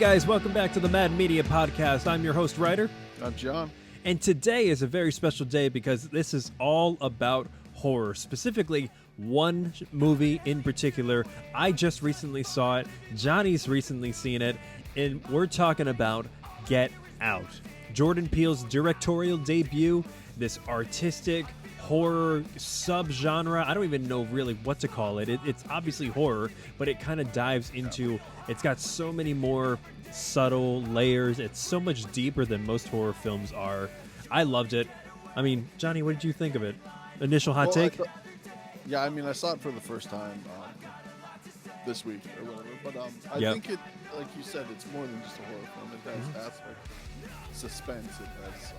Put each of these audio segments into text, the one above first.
guys, welcome back to the Mad Media Podcast. I'm your host, Ryder. I'm John. And today is a very special day because this is all about horror, specifically one movie in particular. I just recently saw it, Johnny's recently seen it, and we're talking about Get Out. Jordan Peele's directorial debut, this artistic horror subgenre. I don't even know really what to call it. It's obviously horror, but it kind of dives into, it's got so many more subtle layers. It's so much deeper than most horror films are. I loved it. I mean, Johnny, what did you think of it? Initial hot take? I saw it for the first time this week or whatever. But I think it, like you said, it's more than just a horror film. It has aspect suspense. It has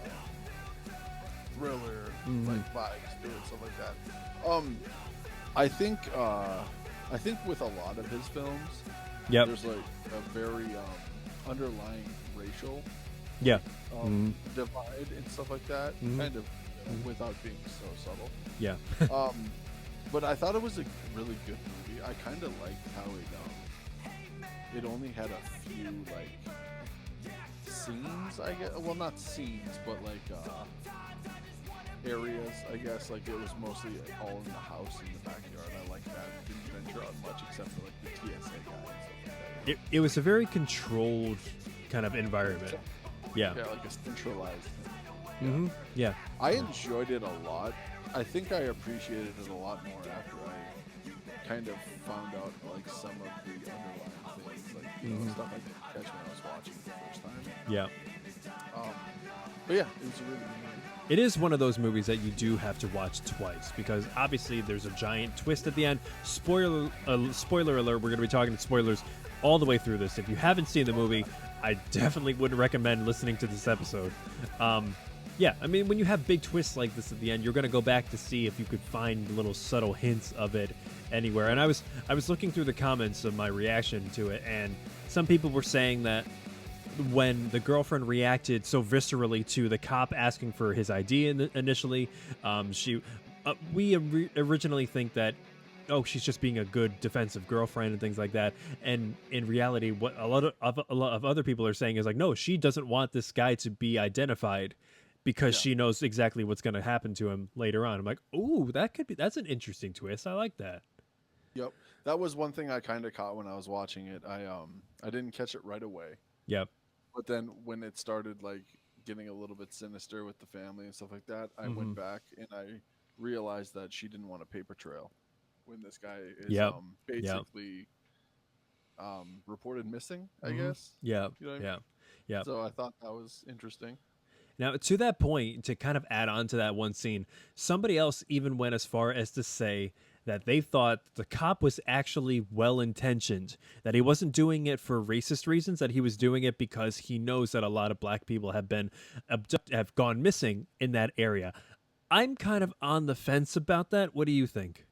thriller, like vibes to it, stuff like that. I think with a lot of his films, there's like a very underlying racial divide and stuff like that, kind of without being so subtle. Yeah. But I thought it was a really good movie. I kind of liked how it only had a few like scenes, I guess. Well, not scenes, but like areas, I guess. Like it was mostly all in the house in the backyard. I like that. Didn't venture out much except for like the TSA guy and stuff like that. It was a very controlled kind of environment. Yeah, like a centralized Yeah. thing. Yeah. I enjoyed it a lot. I think I appreciated it a lot more after I kind of found out like some of the underlying things, like stuff I didn't catch when I was watching it the first time. Yeah. But yeah, it was a really good movie. It is one of those movies that you do have to watch twice because obviously there's a giant twist at the end. Spoiler alert, we're going to be talking spoilers all the way through this. If you haven't seen the movie, I definitely wouldn't recommend listening to this episode. Yeah, I mean, when you have big twists like this at the end, you're going to go back to see if you could find little subtle hints of it anywhere. And I was looking through the comments of my reaction to it, and some people were saying that when the girlfriend reacted so viscerally to the cop asking for his ID initially, we originally think that, oh, she's just being a good defensive girlfriend and things like that. And in reality, what a lot of other people are saying is like, no, she doesn't want this guy to be identified because she knows exactly what's going to happen to him later on. I'm like, ooh, that's an interesting twist. I like that. Yep. That was one thing I kind of caught when I was watching it. I didn't catch it right away. Yep. But then when it started like getting a little bit sinister with the family and stuff like that, I went back and I realized that she didn't want a paper trail when this guy is basically reported missing, I guess. Yeah. You know what I mean? Yeah. So I thought that was interesting. Now, to that point, to kind of add on to that one scene, somebody else even went as far as to say that they thought the cop was actually well-intentioned, that he wasn't doing it for racist reasons, that he was doing it because he knows that a lot of black people have have gone missing in that area. I'm kind of on the fence about that. What do you think?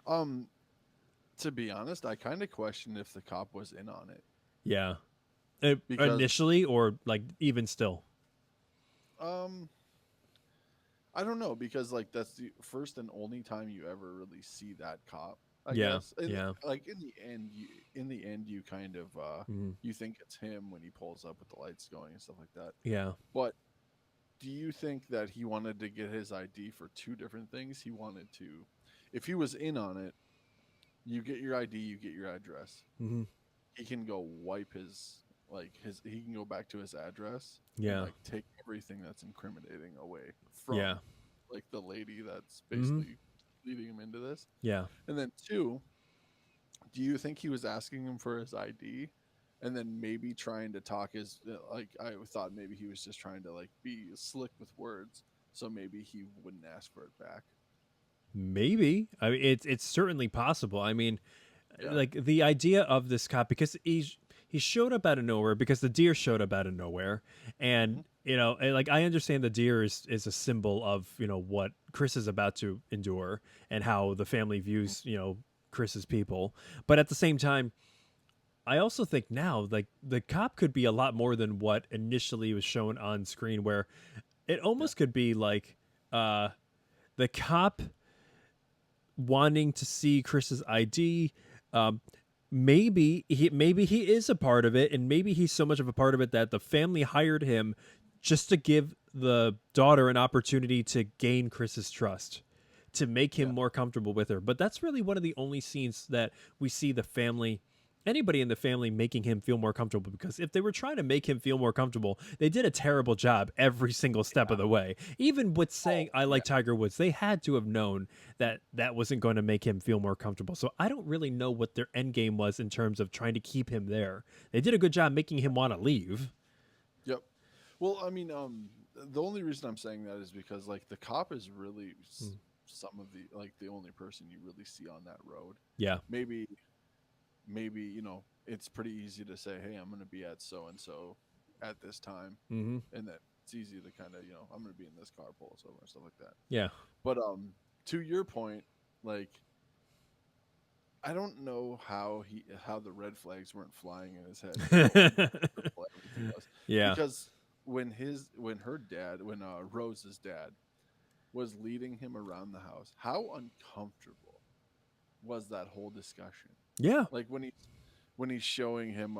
To be honest, I kind of questioned if the cop was in on it. Yeah. Initially or like even still? I don't know, because like that's the first and only time you ever really see that cop. I guess. Like in the end, you kind of you think it's him when he pulls up with the lights going and stuff like that. Yeah. But do you think that he wanted to get his ID for two different things? He wanted to, if he was in on it, you get your ID, you get your address. He can go wipe he can go back to his address. And, like take everything that's incriminating away from like the lady that's basically leading him into this. Yeah. And then two, do you think he was asking him for his ID and then maybe trying to talk I thought maybe he was just trying to like be slick with words, so maybe he wouldn't ask for it back. Maybe. I mean, it's certainly possible. I mean, like the idea of this cop, because he showed up out of nowhere because the deer showed up out of nowhere. And, like I understand the deer is a symbol of, what Chris is about to endure and how the family views, Chris's people. But at the same time, I also think now, like the cop could be a lot more than what initially was shown on screen, where it almost could be like the cop wanting to see Chris's ID, maybe he is a part of it, and maybe he's so much of a part of it that the family hired him just to give the daughter an opportunity to gain Chris's trust, to make him Yeah. more comfortable with her. But that's really one of the only scenes that we see the family, anybody in the family, making him feel more comfortable, because if they were trying to make him feel more comfortable, they did a terrible job every single step of the way. Even with saying Oh, I yeah. like Tiger Woods, they had to have known that that wasn't going to make him feel more comfortable. So I don't really know what their end game was in terms of trying to keep him there. They did a good job making him want to leave. Yep. Well, I mean, the only reason I'm saying that is because like the cop is really some of the like the only person you really see on that road. Yeah. Maybe it's pretty easy to say, hey, I'm going to be at so and so at this time, Mm-hmm. and that it's easy to kind of I'm going to be in this car, pull us over and stuff like that. Yeah. But to your point, like I don't know how the red flags weren't flying in his head, purple, everything else. Yeah. Because when Rose's dad was leading him around the house, how uncomfortable was that whole discussion? Yeah. Like when he's showing him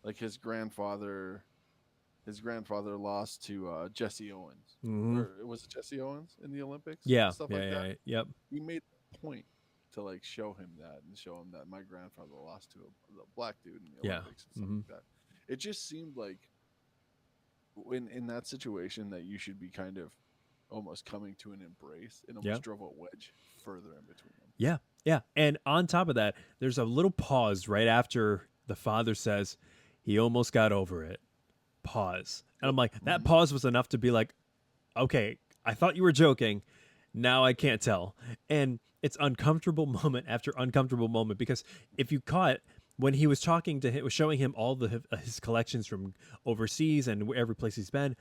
like his grandfather lost to Jesse Owens. Mm-hmm. Or was it Jesse Owens in the Olympics? Yeah. Stuff Yeah. like Yeah. that. Yep. He made a point to like show him that my grandfather lost to a black dude in the Yeah. Olympics and stuff like that. It just seemed like in that situation that you should be kind of almost coming to an embrace, and almost drove a wedge further in between them. Yeah. Yeah. And on top of that, there's a little pause right after the father says he almost got over it. Pause. And I'm like, that pause was enough to be like, okay, I thought you were joking. Now I can't tell. And it's uncomfortable moment after uncomfortable moment, because if you caught when he was talking to him, was showing him all his collections from overseas and every place he's been,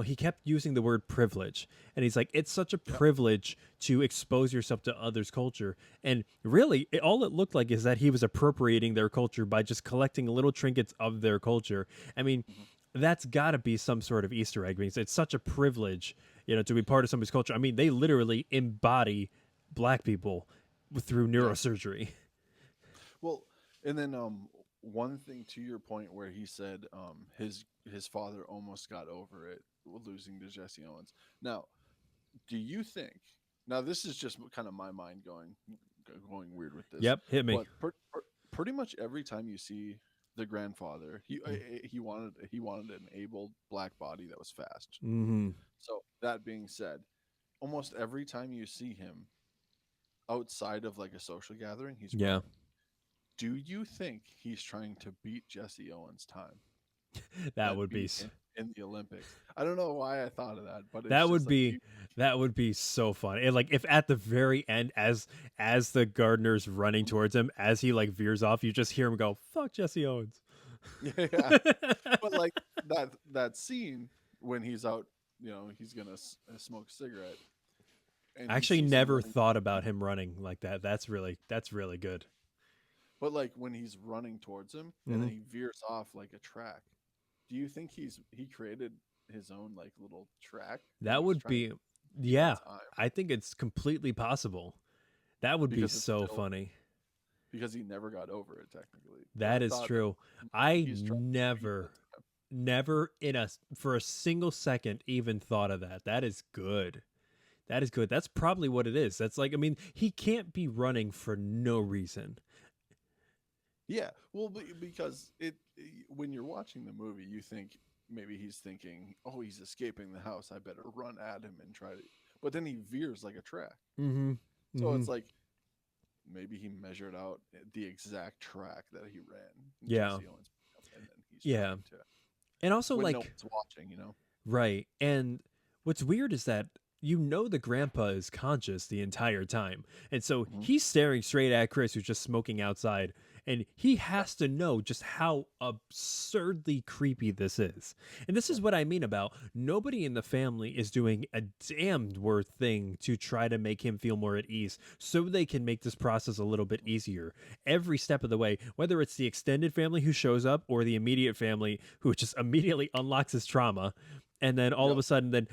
he kept using the word privilege. And he's like, it's such a privilege to expose yourself to others' culture. And really, all it looked like is that he was appropriating their culture by just collecting little trinkets of their culture. I mean, that's got to be some sort of Easter egg, because it's such a privilege, to be part of somebody's culture. I mean, they literally embody black people through neurosurgery. Well, and then one thing to your point where he said his father almost got over it losing to Jesse Owens. Now, do you think? Now, this is just kind of my mind going weird with this. Yep, hit me. But pretty much every time you see the grandfather, he wanted an able black body that was fast. Mm-hmm. So that being said, almost every time you see him outside of like a social gathering, he's running. Do you think he's trying to beat Jesse Owens' time? That would be in the Olympics. I don't know why I thought of that, but it's that would be so fun. And like if at the very end, as the gardener's running towards him, as he like veers off, you just hear him go, "Fuck Jesse Owens." Yeah, but like that scene when he's out, he's gonna smoke a cigarette. I actually never thought about him running like that. That's really good. But like when he's running towards him and then he veers off like a track, do you think he created his own like little track? That would be, yeah. I think it's completely possible. That would be so funny. Because he never got over it technically. That is true. I never for a single second even thought of that. That is good. That is good. That's probably what it is. That's like, I mean, he can't be running for no reason. Yeah, well, because when you're watching the movie, you think maybe he's thinking, "Oh, he's escaping the house. I better run at him and try to." But then he veers like a track. Mm-hmm. So it's like maybe he measured out the exact track that he ran. Yeah. And then he's trying to, and also when like no one's watching, Right. And what's weird is that the grandpa is conscious the entire time. And so he's staring straight at Chris, who's just smoking outside. And he has to know just how absurdly creepy this is. And this is what I mean about nobody in the family is doing a damned worth thing to try to make him feel more at ease so they can make this process a little bit easier. Every step of the way, whether it's the extended family who shows up or the immediate family who just immediately unlocks his trauma, And then all of Yep. a sudden, then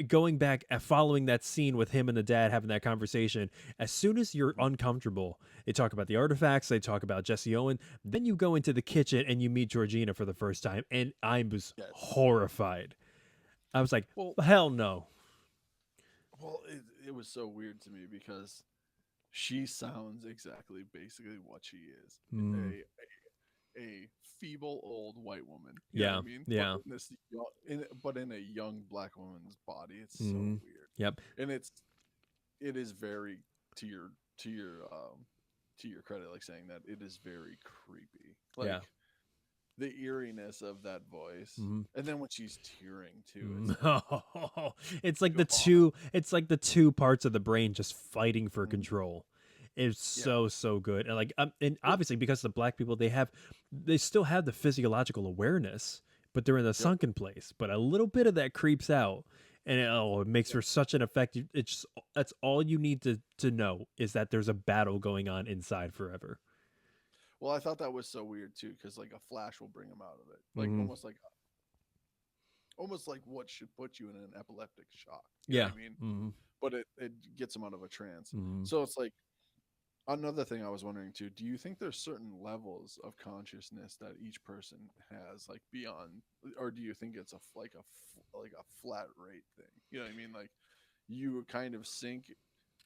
going back, following that scene with him and the dad having that conversation, as soon as you're uncomfortable, they talk about the artifacts, they talk about Jesse Owen. Then you go into the kitchen and you meet Georgina for the first time, and I was Yes. horrified. I was like, Well, hell no. it was so weird to me because she sounds exactly basically what she is. Mm, A feeble old white woman. You know what yeah, I mean? yeah. But in a young black woman's body, it's so Hmm. weird. Yep. And it is very to your to your to your credit, like saying that it is very creepy. Yeah. Like the eeriness of that voice. Hmm. And then when she's tearing too, it's like No, it's like God. it's like the two parts of the brain just fighting for Mhm. control. It's Yeah. so good, and like and Well, obviously because the black people, they still have the physiological awareness, but they're in the yep. sunken place. But a little bit of that creeps out, and it makes for such an effect. It's just, that's all you need to know is that there's a battle going on inside forever. Well, I thought that was so weird too, because like a flash will bring him out of it, like Hmm. almost like what should put you in an epileptic shock. You know Yeah. what I mean? Hmm. But it gets him out of a trance. Hmm. So it's like another thing I was wondering too. Do you think there's certain levels of consciousness that each person has, like beyond, or do you think it's like a flat rate thing? You know what I mean? Like you kind of sink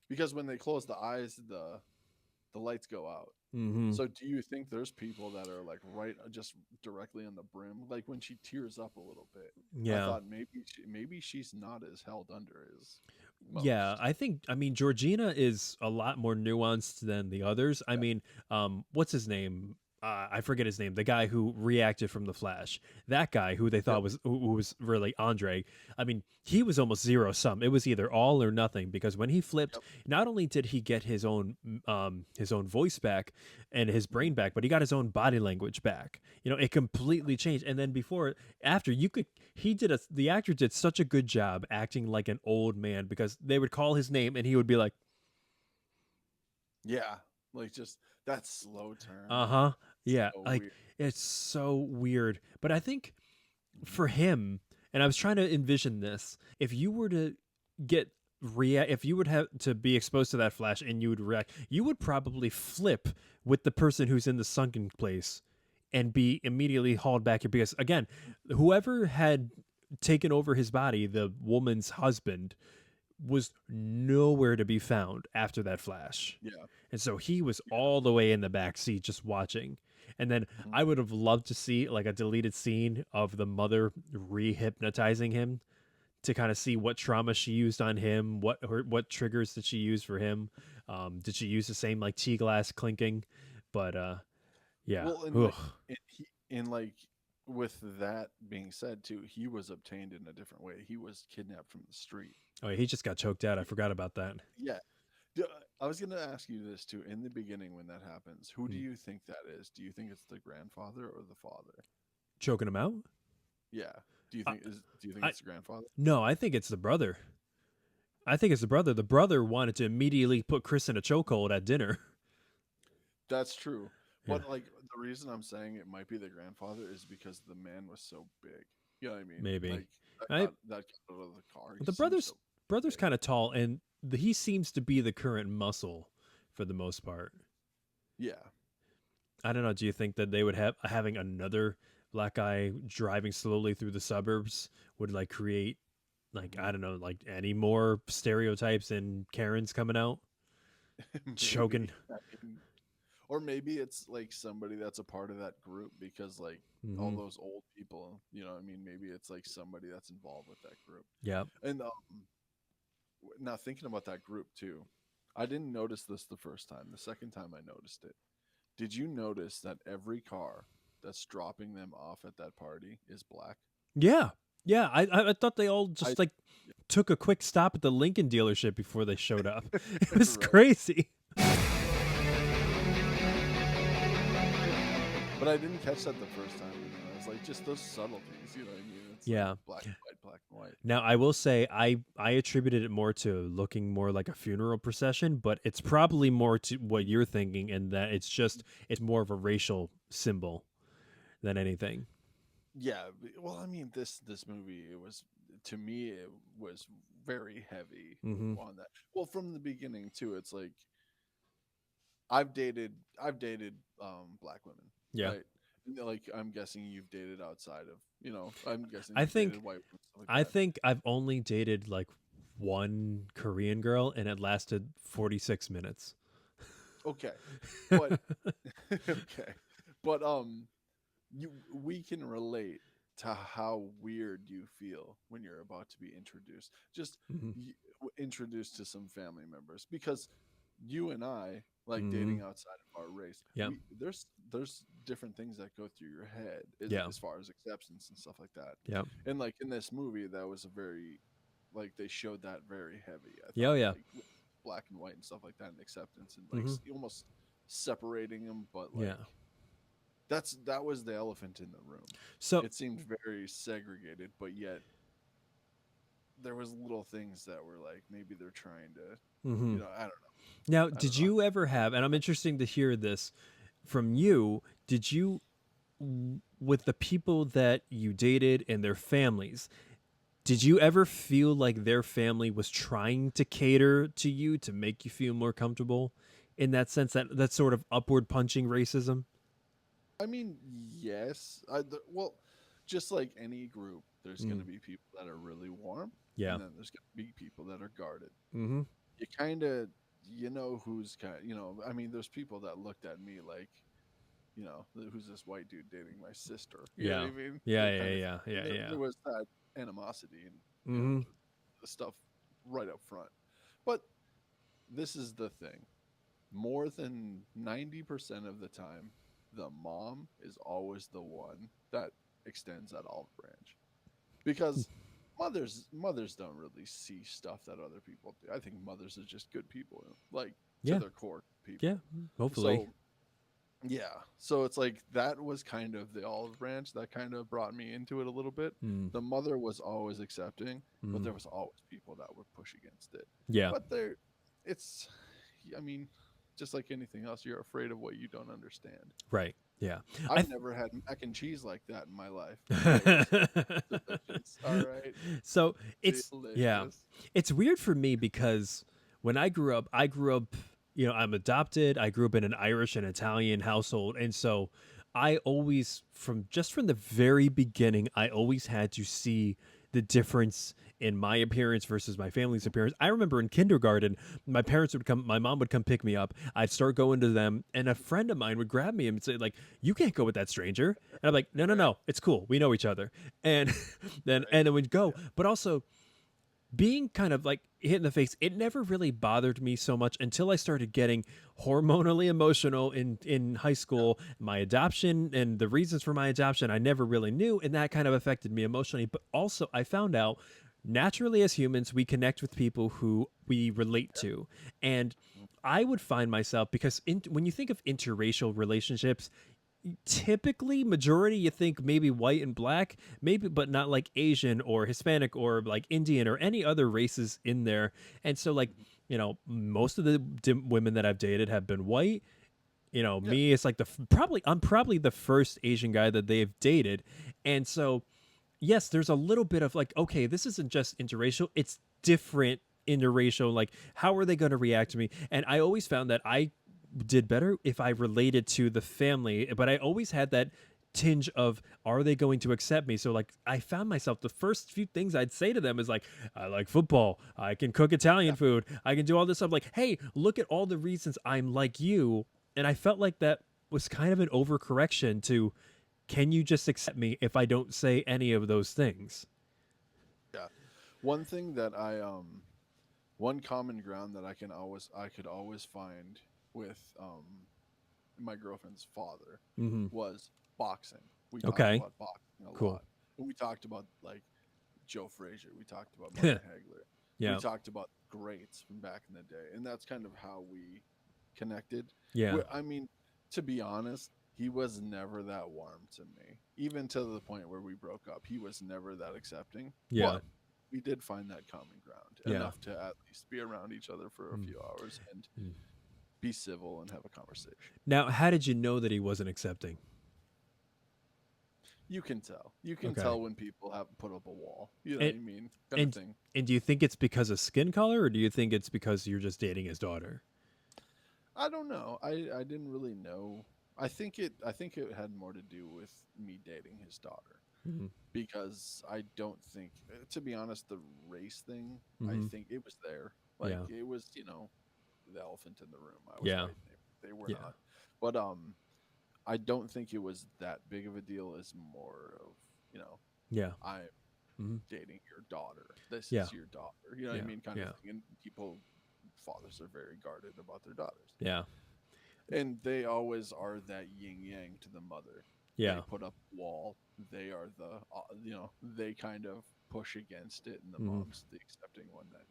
because when they close the eyes, the lights go out. Hmm. So do you think there's people that are like right just directly on the brim? Like when she tears up a little bit, I Yeah. thought maybe she's not as held under as Yeah, most. I mean, Georgina is a lot more nuanced than the others. I Yeah. mean, what's his name? I forget his name. The guy who reacted from the Flash. That guy who they Yep. thought was who was really Andre. I mean, he was almost zero sum. It was either all or nothing because when he flipped, Yep. not only did he get his own voice back and his Mhm. brain back, but he got his own body language back. You know, it completely changed. And then after you could the actor did such a good job acting like an old man because they would call his name and he would be like, Yeah. Like just that slow turn. uh-huh. Yeah, So like weird. it's so weird. But I think Mhm. for him, and I was trying to envision this, if you were to get if you would have to be exposed to that flash and you would react, you would probably flip with the person who's in the sunken place and be immediately hauled back here because again, whoever had taken over his body, the woman's husband, was nowhere to be found after that flash. Yeah. And so he was Yeah. all the way in the back seat just watching. And then Mhm. I would have loved to see like a deleted scene of the mother re-hypnotizing him to kind of see what trauma she used on him, what triggers did she use for him. Did she use the same like tea glass clinking? But yeah. Well, and Ugh. like and like with that being said too, he was obtained in a different way. He was kidnapped from the street. Oh, he just got choked out. I forgot about that. Yeah. I was going to ask you this too. In the beginning, when that happens, who do Hmm. you think that is? Do you think it's the grandfather or the father? Choking him out? Yeah. I, Do you think I it's the grandfather? no, I think it's the brother. I think it's the brother. The brother wanted to immediately put Chris in a chokehold at dinner. That's true. Yeah, But like the reason I'm saying it might be the grandfather is because the man was so big. You know what I mean? maybe. Like that I got that got out of the car. He the seems brother's so brother's big. kind of tall, and he seems to be the current muscle for the most part. Yeah. I don't know. Do you think that they would have having another black guy driving slowly through the suburbs would like create like I Mhm. don't know like any more stereotypes and Karens coming out choking? Maybe. I mean, or maybe it's like somebody that's a part of that group because like all Hmm. those old people, you know, what I mean, maybe it's like somebody that's involved with that group. Yeah. And now thinking about that group too, I didn't notice this the first time. The second time I noticed it. Did you notice that every car that's dropping them off at that party is black? Yeah. Yeah. I thought they all I just like took a quick stop at the Lincoln dealership before they showed up. It was right. crazy. But I didn't catch that the first time. I was like, just those subtleties, you know what I mean? It's like Yeah. black and white. Now I will say I attributed it more to looking more like a funeral procession, but it's probably more to what you're thinking, and that it's more of a racial symbol than anything. Yeah, well, I mean, this movie to me it was very heavy Mm-hmm. on that. Well, from the beginning too, it's like I've dated black women, Yeah. right? Like I'm guessing you've dated outside of, I'm guessing I you've dated think white women, stuff like I that. think I've only dated like one Korean girl, and it lasted 46 minutes. Okay. But okay. But we can relate to how weird you feel when you're about to be introduced. Just Hmm. introduced to some family members, because you and I, like Hmm. dating outside of our race, Yeah. there's different things that go through your head Yeah. as far as acceptance and stuff like that. Yeah. And like in this movie, that was a very, like they showed that very heavy. I Yeah. Oh, thought, yeah. like with black and white and stuff like that, and acceptance and like Hmm. almost separating them, but Yeah. like that was the elephant in the room. So, It seemed very segregated, but yet there was little things that were like maybe they're trying to, mhm. I don't know. Now, I don't did know. you ever have, and I'm interested to hear this from you, did you, with the people that you dated and their families, did you ever feel like their family was trying to cater to you to make you feel more comfortable in that sense, that sort of upward punching racism? I mean, yes. Well, just like any group, there's going Mm, to be people that are really warm, yeah. and then there's going to be people that are guarded. Mm-hmm. You kind of, who's kind. I mean, there's people that looked at me like, who's this white dude dating my sister? You know what Yeah. I mean? Yeah. That Yeah. kind of. Yeah. Yeah. Yeah. There was that animosity and Mm-hmm. the stuff right up front. But this is the thing: more than 90% of the time, the mom is always the one that extends that olive branch, because mothers don't really see stuff that other people do. I think mothers are just good people, like to Yeah. their core Yeah. people. Hopefully. So yeah, so it's like that was kind of the olive branch that kind of brought me into it a little bit. Mm, The mother was always accepting, but mm. there was always people that would push against it. Yeah. But there, it's, I mean, just like anything else, you're afraid of what you don't understand. Right. Yeah. I I've never had mac and cheese like that in my life, and it was delicious. All right, So it's yeah, delicious. it's weird for me because when I grew up, I'm adopted. I grew up in an Irish and Italian household, and so I always, from the very beginning, I always had to see the difference in my appearance versus my family's appearance. I remember in kindergarten, my mom would come pick me up. I'd start going to them, and a friend of mine would grab me and say, like, "You can't go with that stranger." And I'm like, "No, no, Right, no, it's cool. We know each other." And right. then we'd go. But also, being kind of like hit in the face, it never really bothered me so much until I started getting hormonally emotional in high school. My adoption and the reasons for my adoption, I never really knew, and that kind of affected me emotionally. But also, I found out naturally as humans, we connect with people who we relate to. And I would find myself, because when you think of interracial relationships, typically majority you think maybe white and black, maybe, but not like Asian or Hispanic or like Indian or any other races in there. And so like, Mhm. most of the women that I've dated have been white. Yeah, Me, it's like I'm probably the first Asian guy that they've dated. And so yes, there's a little bit of like, okay, this isn't just interracial, it's different interracial. Like, how are they going to react to me? And I always found that I did better if I related to the family, but I always had that tinge of, are they going to accept me? So like, I found myself, the first few things I'd say to them is like, I like football, I can cook Italian yeah, food, I can do all this stuff. Like, hey, look at all the reasons I'm like you. And I felt like that was kind of an overcorrection to, can you just accept me if I don't say any of those things? yeah. One thing that one common ground that I could always find with my girlfriend's father Mm-hmm. was boxing. We talked Okay. about boxing a Cool. lot. And we talked about like Joe Frazier. We talked about Martin Hagler. We Yeah. talked about greats from back in the day, and that's kind of how we connected. Yeah. I mean, to be honest, he was never that warm to me. Even to the point where we broke up, he was never that accepting. Yeah. But we did find that common ground Yeah. enough to at least be around each other for a Mm. few hours and Mm. be civil and have a conversation. Now, how did you know that he wasn't accepting? You can tell. You can Okay. tell when people have put up a wall. You know And what I mean? Kind of and thing. and do you think it's because of skin color, or do you think it's because you're just dating his daughter? I don't know. I didn't really know. I think it had more to do with me dating his daughter Mm-hmm. because I don't think, to be honest, the race thing. I Mm-hmm. think it was there. Like Yeah. it was, the elephant in the room. I was Yeah. right. They were Yeah. not. But I don't think it was that big of a deal. As more of, you know, Yeah. I'm Mm-hmm. dating your daughter. This Yeah. is your daughter. You know what I Yeah. mean? Kind of Yeah. thing. And fathers are very guarded about their daughters. Yeah. And they always are that yin yang to the mother. They Yeah. put up a wall. They are they kind of push against it, and the Mm-hmm. mom's the accepting one. That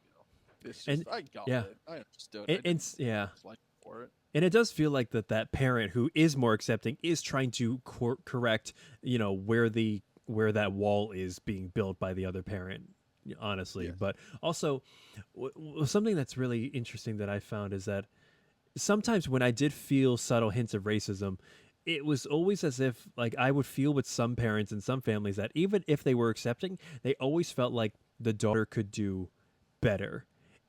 it's And just I got yeah. it. I understood. I And didn't yeah. like for it. And it does feel like that parent who is more accepting is trying to correct, where that wall is being built by the other parent, honestly. Yes. But also, something that's really interesting that I found is that sometimes when I did feel subtle hints of racism, it was always as if like I would feel with some parents and some families that even if they were accepting, they always felt like the daughter could do better.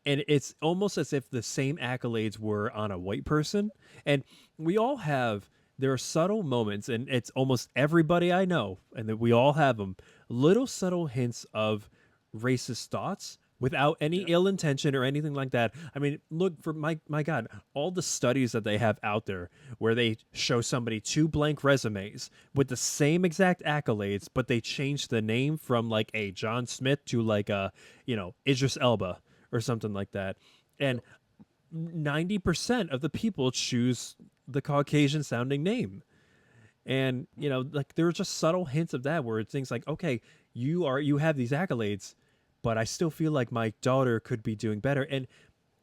And it's almost as if the same accolades were on a white person. And we all have, there are subtle moments, and it's almost everybody I know, and that we all have them, little subtle hints of racist thoughts without any Yeah. ill intention or anything like that. I mean, look for my God, all the studies that they have out there where they show somebody two blank resumes with the same exact accolades, but they change the name from like a John Smith to like a, Idris Elba or something like that. And 90% of the people choose the Caucasian sounding name. And, like there are just subtle hints of that where it's things like, okay, you have these accolades, but I still feel like my daughter could be doing better. And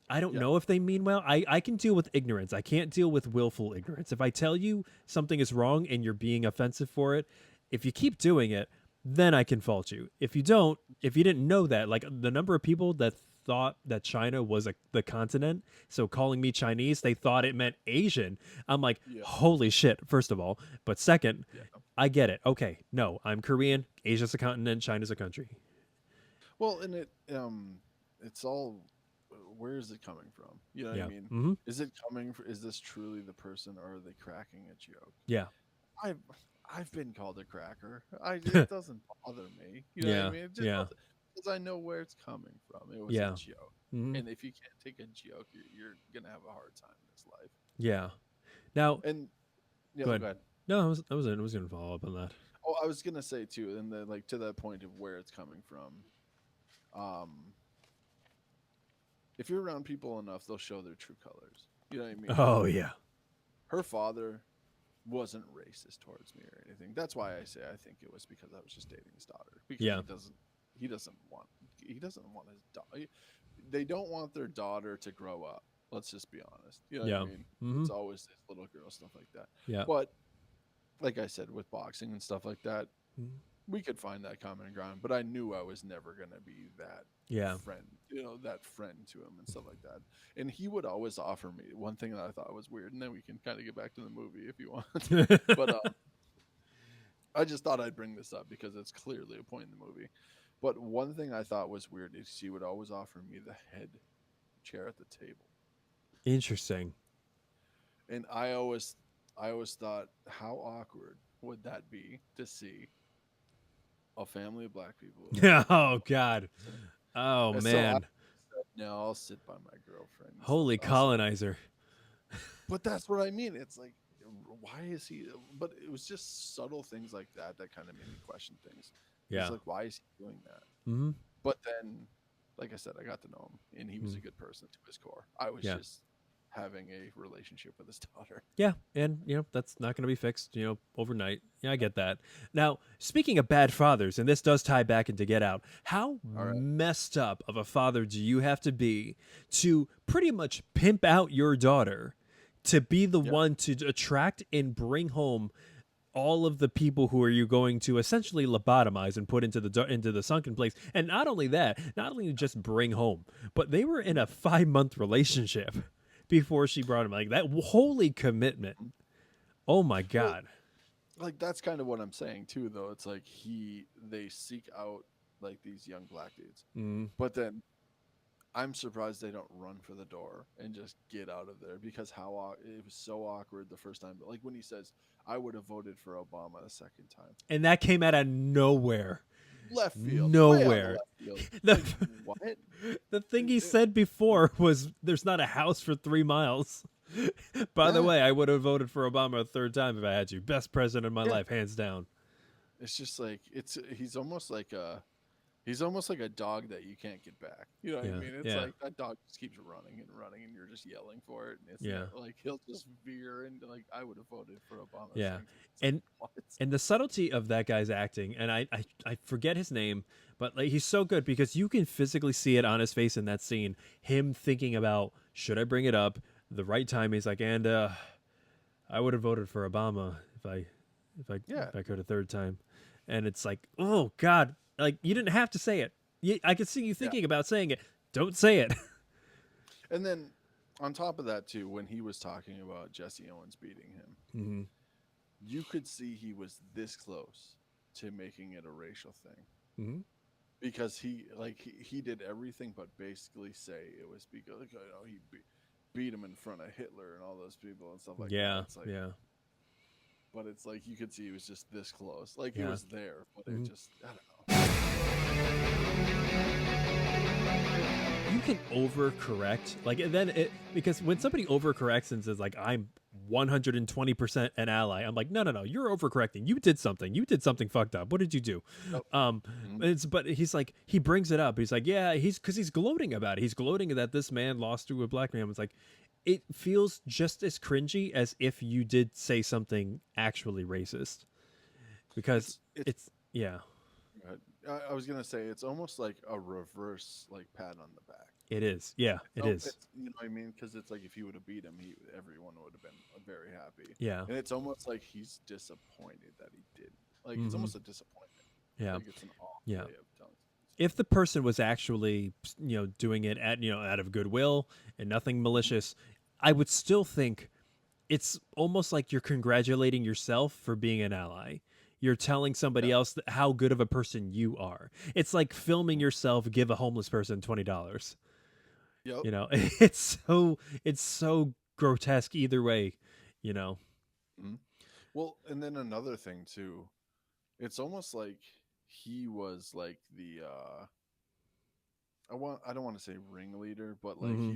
I don't Yeah. know if they mean well. I can deal with ignorance. I can't deal with willful ignorance. If I tell you something is wrong and you're being offensive for it, if you keep doing it, then I can fault you. If you don't, if you didn't know that, like the number of people that thought that China was the continent, so calling me Chinese, they thought it meant Asian. I'm like, Yeah. holy shit, first of all. But second, Yeah. I get it. Okay, no, I'm Korean. Asia's a continent. China's a country. Well, and it's all. Where is it coming from? You know what Yeah. I mean? Mm-hmm. Is it coming? Is this truly the person, or are they cracking a joke? Yeah. I've I've been called a cracker. It doesn't bother me. You know what Yeah. I mean? It just Yeah. doesn't, because I know where it's coming from. It was a Yeah. joke, Mm-hmm. and if you can't take a joke, you're gonna have a hard time in this life. Yeah. Now, And yeah, go go ahead. ahead. No, I was gonna follow up on that. Oh, I was gonna say too, and like to that point of where it's coming from. Um, if you're around people enough, they'll show their true colors. You know what I mean? Oh yeah. Her father wasn't racist towards me or anything. That's why I say I think it was because I was just dating his daughter. Because Yeah. he doesn't want his daughter. They don't want their daughter to grow up. Let's just be honest. You know what Yeah. I mean? Mm-hmm. It's always this little girl stuff like that. Yeah. But like I said, with boxing and stuff like that, Mhm. we could find that common ground. But I knew I was never gonna be that Yeah. friend, that friend to him and stuff like that. And he would always offer me one thing that I thought was weird, and then we can kind of get back to the movie if you want. But I just thought I'd bring this up because it's clearly a point in the movie. But one thing I thought was weird is he would always offer me the head chair at the table, Interesting. and I always thought, how awkward would that be to see a family of black people? Oh God. Oh And so man. no, I'll sit by my girlfriend. and Holy stuff. colonizer. But that's what I mean. It's like, why is he? But it was just subtle things like that that kind of made me question things. Yeah. It's like, why is he doing that? Mm-hmm. But then, like I said, I got to know him, and he was a good person to his core. I was Yeah. just having a relationship with his daughter. Yeah, and that's not going to be fixed, overnight. Yeah, I get that. Now, speaking of bad fathers, and this does tie back into Get Out, how right. messed up of a father do you have to be to pretty much pimp out your daughter to be the one to attract and bring home all of the people who are you going to essentially lobotomize and put into the sunken place? And not only that, not only just bring home, but they were in a 5-month relationship before she brought him. Like that holy commitment. Oh my God. like that's kind of what I'm saying too, though. It's like they seek out like these young black dudes, Mm. but then I'm surprised they don't run for the door and just get out of there because it was so awkward the first time. But like when he says, "I would have voted for Obama a second time," And that came out of nowhere. left field, way out of Nowhere. left field. The, Like what? the thing he said before was, "There's not a house for 3 miles." By the Yeah. way, I would have voted for Obama a third time if I had to. Best president of my Yeah. life, hands down. It's just like he's almost like a dog that you can't get back. You know what Yeah, I mean? It's yeah. like that dog just keeps running and running, and you're just yelling for it. And it's Yeah. like he'll just veer and like I would have voted for Obama. Yeah. It's like, And what? and the subtlety of that guy's acting, and I forget his name, but like he's so good because you can physically see it on his face in that scene. Him thinking about, should I bring it up? The right time. He's like, and I would have voted for Obama Yeah. if I could a third time. And it's like, oh God, like you didn't have to say it. I could see you thinking about saying it. Don't say it. And then on top of that too, when he was talking about Jesse Owens beating him, Mm-hmm. you could see he was this close to making it a racial thing. Mm-hmm. Because he did everything but basically say it was because he beat him in front of Hitler and all those people and stuff like Yeah, that. It's like, yeah. but it's like you could see he was just this close, like he Yeah. was there, but Mhm. it just I don't know. You can overcorrect, like, and then because when somebody overcorrects and says like, I'm 120% an ally, I'm like, no, you're overcorrecting. You did something fucked up. What did you do? Nope. But he's like, he brings it up. He's like, yeah, because he's gloating about it. He's gloating that this man lost to a black man. It's like, it feels just as cringy as if you did say something actually racist, because it's yeah, I was gonna say it's almost like a reverse like pat on the back. it is. Yeah, it is. You know what I mean? Because it's like if he would have beat him, everyone would have been very happy. Yeah, And it's almost like he's disappointed that he did. Like it's Mhm. almost a disappointment. yeah. Like it's an off Yeah. way of telling. If the person was actually, doing it out of goodwill and nothing malicious, I would still think it's almost like you're congratulating yourself for being an ally. You're telling somebody else how good of a person you are. It's like filming yourself give a homeless person $20. Yep. It's so grotesque either way. Well, and then another thing too, it's almost like he was like the I don't want to say ringleader, but like Mhm.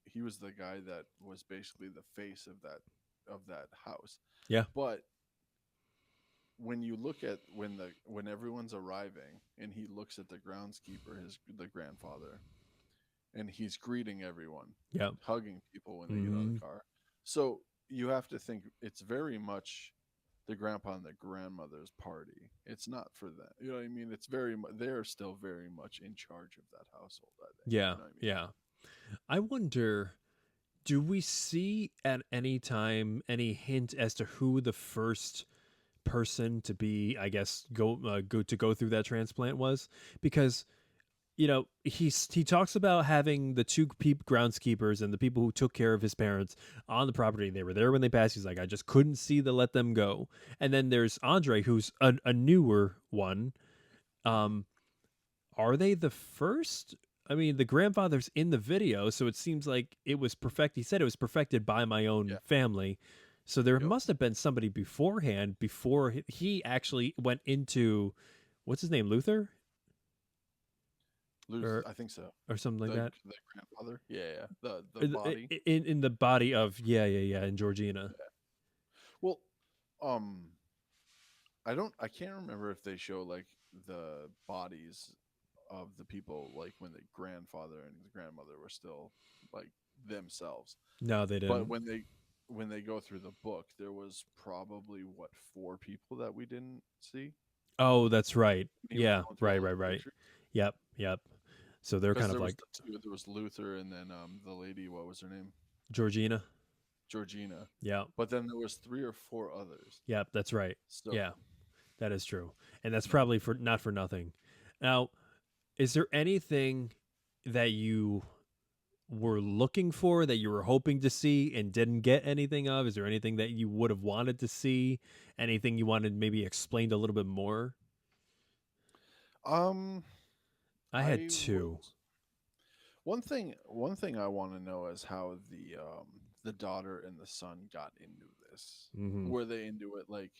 he was the guy that was basically the face of that house. Yeah. But when you look at when everyone's arriving and he looks at the groundskeeper, the grandfather, and he's greeting everyone, Yeah. hugging people when they get out of the car. So you have to think it's very much the grandpa and the grandmother's party. It's not for them. You know what I mean? It's they're still very much in charge of that household, I think. Yeah. You know what I mean? Yeah. I wonder, do we see at any time any hint as to who the first person to be, I guess, go through that transplant was? Because he talks about having the two groundskeepers and the people who took care of his parents on the property. They were there when they passed. He's like, I just couldn't see to let them go. And then there's Andre, who's a newer one. Are they the first? I mean, the grandfather's in the video, so it seems like it was perfect. He said it was perfected by my own family. So there must have been somebody beforehand, before he actually went into, what's his name, Luther? I think so. Or something like that. The grandfather? Yeah. The body. In the body of in Georgina. Yeah. Well, I can't remember if they show like the bodies of the people like when the grandfather and the grandmother were still like themselves. No, they didn't. But when they go through the book, there was probably 4 people that we didn't see. Oh, that's right. He Yeah, was going through all the right. pictures. Yep. So they're kind of There was like there was Luther and then the lady, what was her name? Georgina. Georgina. Yeah. But then there was 3 or 4 others. Yep, that's right. So Yeah, that is true, and that's probably not for nothing. Now, is there anything that you were looking for, that you were hoping to see and didn't get anything of? Is there anything that you would have wanted to see? Anything you wanted maybe explained a little bit more? Um, I had I would. two. One thing I want to know is how the daughter and the son got into this. Hmm. Were they into it like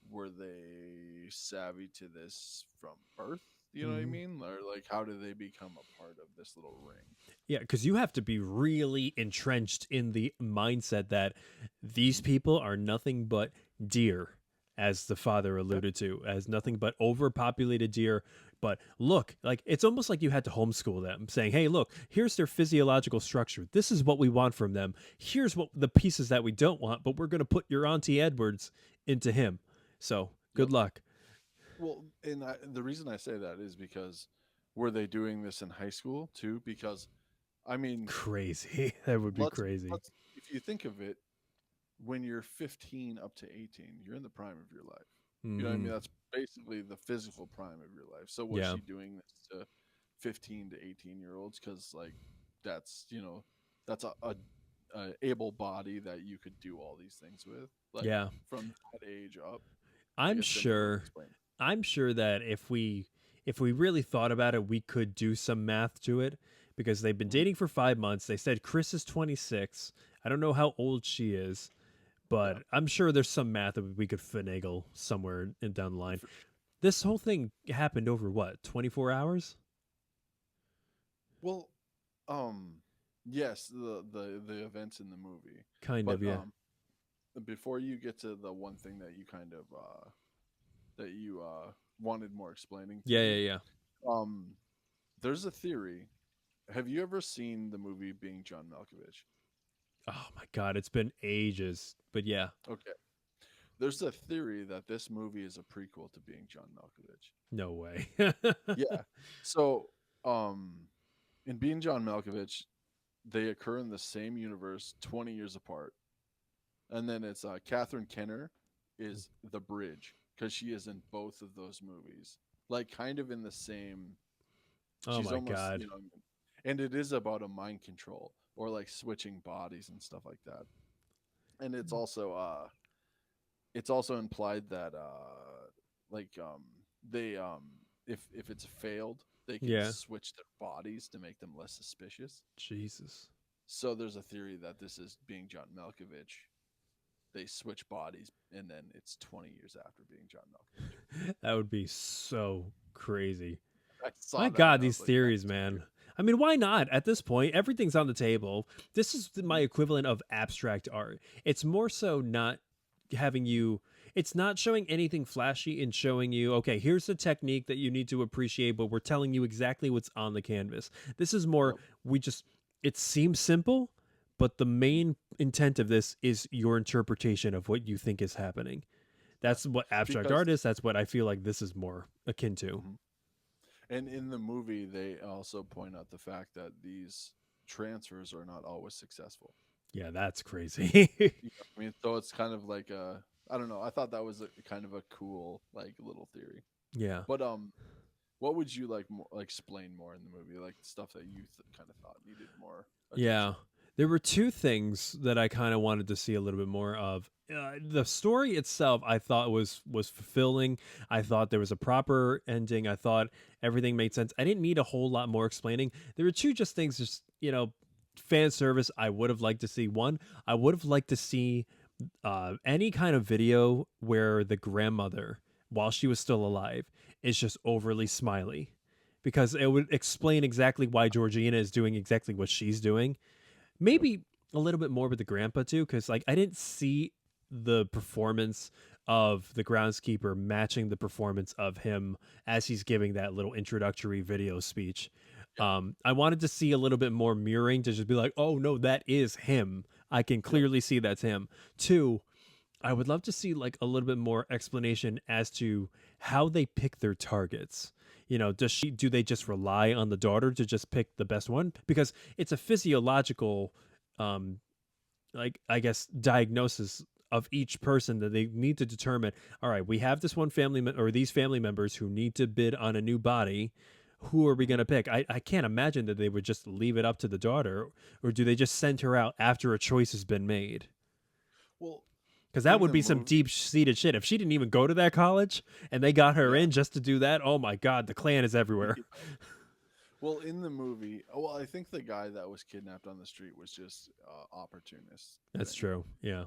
were they savvy to this from birth? You know what I Hmm. mean? Or like how did they become a part of this little ring? Yeah, because you have to be really entrenched in the mindset that these people are nothing but deer, as the father Yeah. alluded to, as nothing but overpopulated deer. But look, like it's almost like you had to homeschool them, saying, "Hey, look, here's their physiological structure. This is what we want from them. Here's what the pieces that we don't want, but we're going to put your Auntie Edwards into him. So Yep. good luck." Well, and the reason I say that is because were they doing this in high school too? Because I mean, Crazy. That would be let's crazy. let's if you think of it, when you're 15 up to 18, you're in the prime of your life. You know what I Hmm. mean? That's basically the physical prime of your life. So was Yeah. she doing this to 15 to 18-year-olds? Because like that's that's a able body that you could do all these things with, like Yeah. from that age up. I I'm guess they never sure explained. I'm sure that if we really thought about it, we could do some math to it because they've been Mhm. dating for 5 months. They said Chris is 26. I don't know how old she is, Yeah. but I'm sure there's some math that we could finagle somewhere down the line. This whole thing happened over what, 24 hours? Well, um, yes, the events in the movie, Kind of, but yeah. before you get to the one thing that you kind of that you wanted more explaining to Yeah, me, yeah, yeah. um, there's a theory. Have you ever seen the movie Being John Malkovich? Oh my god, it's been ages. But yeah, Okay, there's a theory that this movie is a prequel to Being John Malkovich. no way. Yeah. So, um, in Being John Malkovich, they occur in the same universe 20 years apart. And then it's Catherine Kenner is the bridge because she is in both of those movies, like kind of in the same. Oh She's my almost god. and it is about a mind control or like switching bodies and stuff like that. And it's also implied that like they if it's failed, they can Yeah. switch their bodies to make them less suspicious. Jesus. So there's a theory that this is Being John Malkovich. They switch bodies, and then it's 20 years after Being John Malkovich. That would be so crazy. I saw My that God, and I these was like, theories, that's weird. man. I mean, why not? At this point, everything's on the table. This is my equivalent of abstract art. It's more so not having you, it's not showing anything flashy and showing you, okay, here's the technique that you need to appreciate, but we're telling you exactly what's on the canvas. This is more, Yep. we just, it seems simple, but the Mhm. main intent of this is your interpretation of what you think is happening. Yeah. That's what abstract Because, art is. That's what I feel like this is more akin to. mhm. And in the movie, they also point out the fact that these transfers are not always successful. Yeah, that's crazy. You know what I mean, so it's kind of like a, I don't know. I thought that was a kind of a cool, like, little theory. Yeah. But what would you like more, like, explain more in the movie, like stuff that you kind of thought needed more Yeah. attention? There were two things that I kind of wanted to see a little bit more of. The story itself, I thought was fulfilling. I thought there was a proper ending. I thought everything made sense. I didn't need a whole lot more explaining. There were two just things, just fan service. I would have liked to see one. I would have liked to see any kind of video where the grandmother, while she was still alive, is just overly smiley, because it would explain exactly why Georgina is doing exactly what she's doing. Yep. Maybe a little bit more with the grandpa too, because like I didn't see the performance of the groundskeeper matching the performance of him as he's giving that little introductory video speech. Yeah. I wanted to see a little bit more mirroring to just be like, oh no, that is him. I can Yep. clearly see that's him. Two, I would love to see like a little bit more explanation as to how they pick their targets. Do they just rely on the daughter to just pick the best one? Because it's a physiological, um, like I guess diagnosis of each person that they need to determine. All right, we have this one family or these family members who need to bid on a new body. who are we going to pick? I can't imagine that they would just leave it up to the daughter, or do they just send her out after a choice has been made? Well, Because that in would the be some movie, deep seated shit. If she didn't even go to that college and they got her yeah. in just to do that, oh my God, the Klan is everywhere. Well, in the movie, well, I think the guy that was kidnapped on the street was just opportunist That's thing. true. Yeah.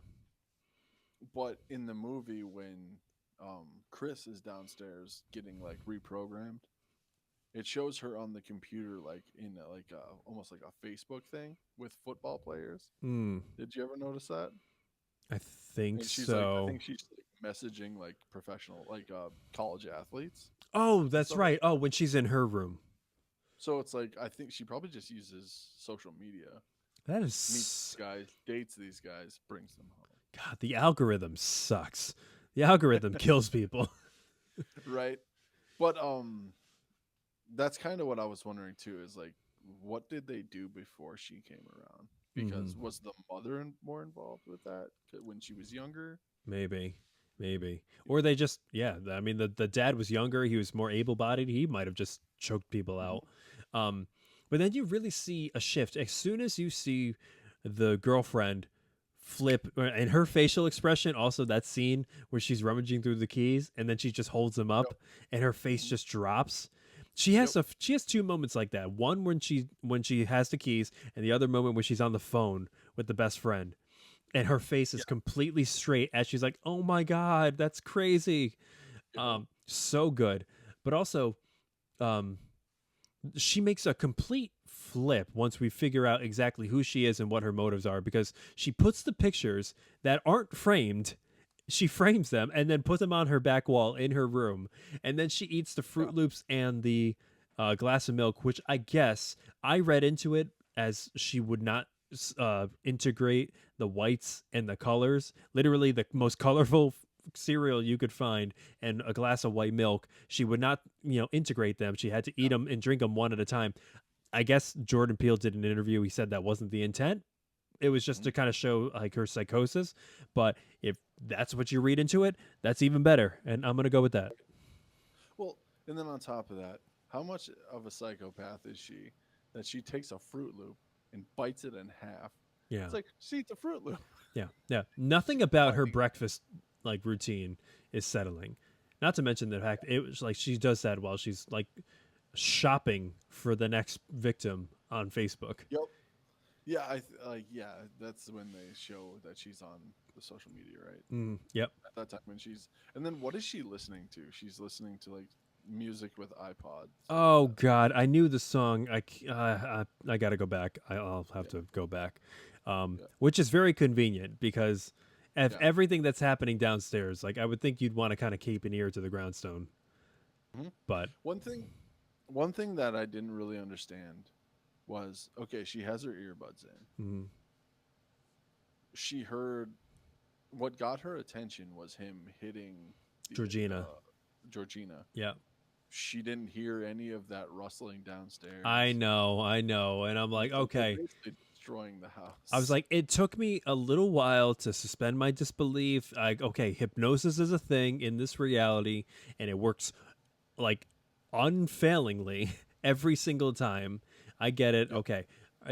But in the movie, when Chris is downstairs getting like reprogrammed, it shows her on the computer like in like almost like a Facebook thing with football players. Hmm. Did you ever notice that? I think And she's like, I so. think she's like, messaging like professional, like college athletes Oh, and that's stuff like right. Oh, when she's in her room. So it's like I think she probably just uses social media, That meets is. guys, dates these guys, brings them home. God, the algorithm sucks. The algorithm kills people. Right. But that's kind of what I was wondering too is like what did they do before she came around? Hmm. Because was the mother more involved with that when she was younger? Maybe. Maybe. Or they just, yeah. I mean, the dad was younger. He was more able bodied. He might have just choked people Mhm. out. Um, but then you really see a shift. As soon as you see the girlfriend flip, and her facial expression, also that scene where she's rummaging through the keys and then she just holds them Yep. up and her face Mhm. just drops. Yep. She has two moments like that. One when she has the keys, and the other moment when she's on the phone with the best friend and her face is Yeah. completely straight as she's like, "Oh my god, that's crazy." Yep. So good. But also um she makes a complete flip once we figure out exactly who she is and what her motives are, because she puts the pictures that aren't framed, she frames them and then puts them on her back wall in her room, and then she eats the Yeah. Fruit Loops and the glass of milk, which I guess I read into it as she would not integrate the whites and the colors, literally the most colorful cereal you could find and a glass of white milk. She would not, integrate them. She had to eat Yeah. them and drink them one at a time. I guess Jordan Peele did an interview. He said that wasn't the intent. It was just Mhm. to kind of show like her psychosis. But if that's what you read into it, that's even better. And I'm gonna go with that. Well, and then on top of that, how much of a psychopath is she that she takes a Fruit Loop and bites it in half? Yeah, It's like she eats a Fruit Loop. yeah, yeah. Nothing She's about her biting. breakfast like routine is settling. Not to mention the fact it was like she does that while she's like shopping for the next victim on Facebook. Yep. Yeah, like yeah, that's when they show that she's on the social media, right? Yep. At that time when she's and then what is she listening to? She's listening to like music with iPods and Oh God, I knew the song. I got to go back. I'll have yeah, to go back, yeah, which is very convenient because of yeah. everything that's happening downstairs. Like I would think you'd want to kind of keep an ear to the groundstone, Mhm. but One thing, one thing that I didn't really understand was okay. She has her earbuds in. mm, She heard what got her attention was him hitting Georgina, Georgina. yeah, She didn't hear any of that rustling downstairs. I know, and I'm like, So they're okay. basically destroying the I was house. like, it took me a little while to suspend my disbelief. Like, okay, hypnosis is a thing in this reality, and it works like unfailingly every single time. I get it. Yep. Okay.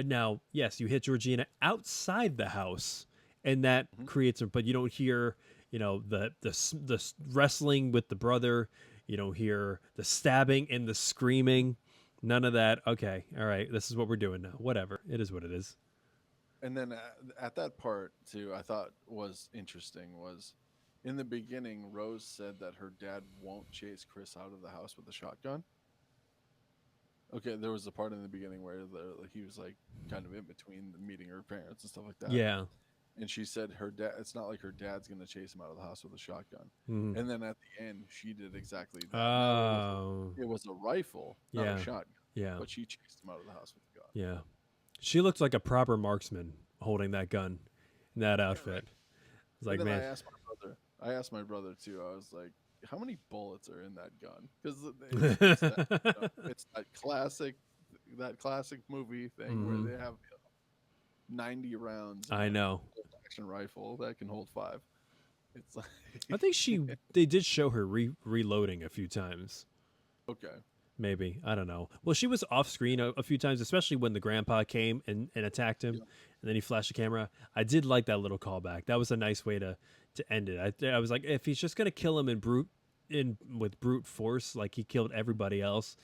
Now, yes, you hit Georgina outside the house, and that Mhm. creates a. But you don't hear, the wrestling with the brother. You don't hear the stabbing and the screaming. None of that. Okay. All right. This is what we're doing now. Whatever. It is what it is. And then at that part too, I thought was interesting was in the beginning, Rose said that her dad won't chase Chris out of the house with a shotgun. Okay, there was a part in the beginning where he was like kind of in between meeting her parents and stuff like that. Yeah. And she said her dad, it's not like her dad's going to chase him out of the house with a shotgun. Mhm. And then at the end, she did exactly that. Now Oh. it was a rifle, not a Yeah. shotgun, Yeah. but she chased him out of the house with a gun. Yeah. She looked like a proper marksman holding that gun in that Yeah, right. outfit. It's And like, then man, I asked my brother too. I was like, how many bullets are in that gun? Because it's that, it's that classic movie thing where Mhm. they have 90 rounds in I a know. action rifle that can hold 5. It's like I think they did show her reloading a few times. okay, Maybe. I don't know. Well, she was off screen a few times, especially when the grandpa came and attacked him, Yeah. and then he flashed the camera. I did like that little callback. That was a nice way to end it. I was like, if he's just gonna kill him in with brute force like he killed everybody else,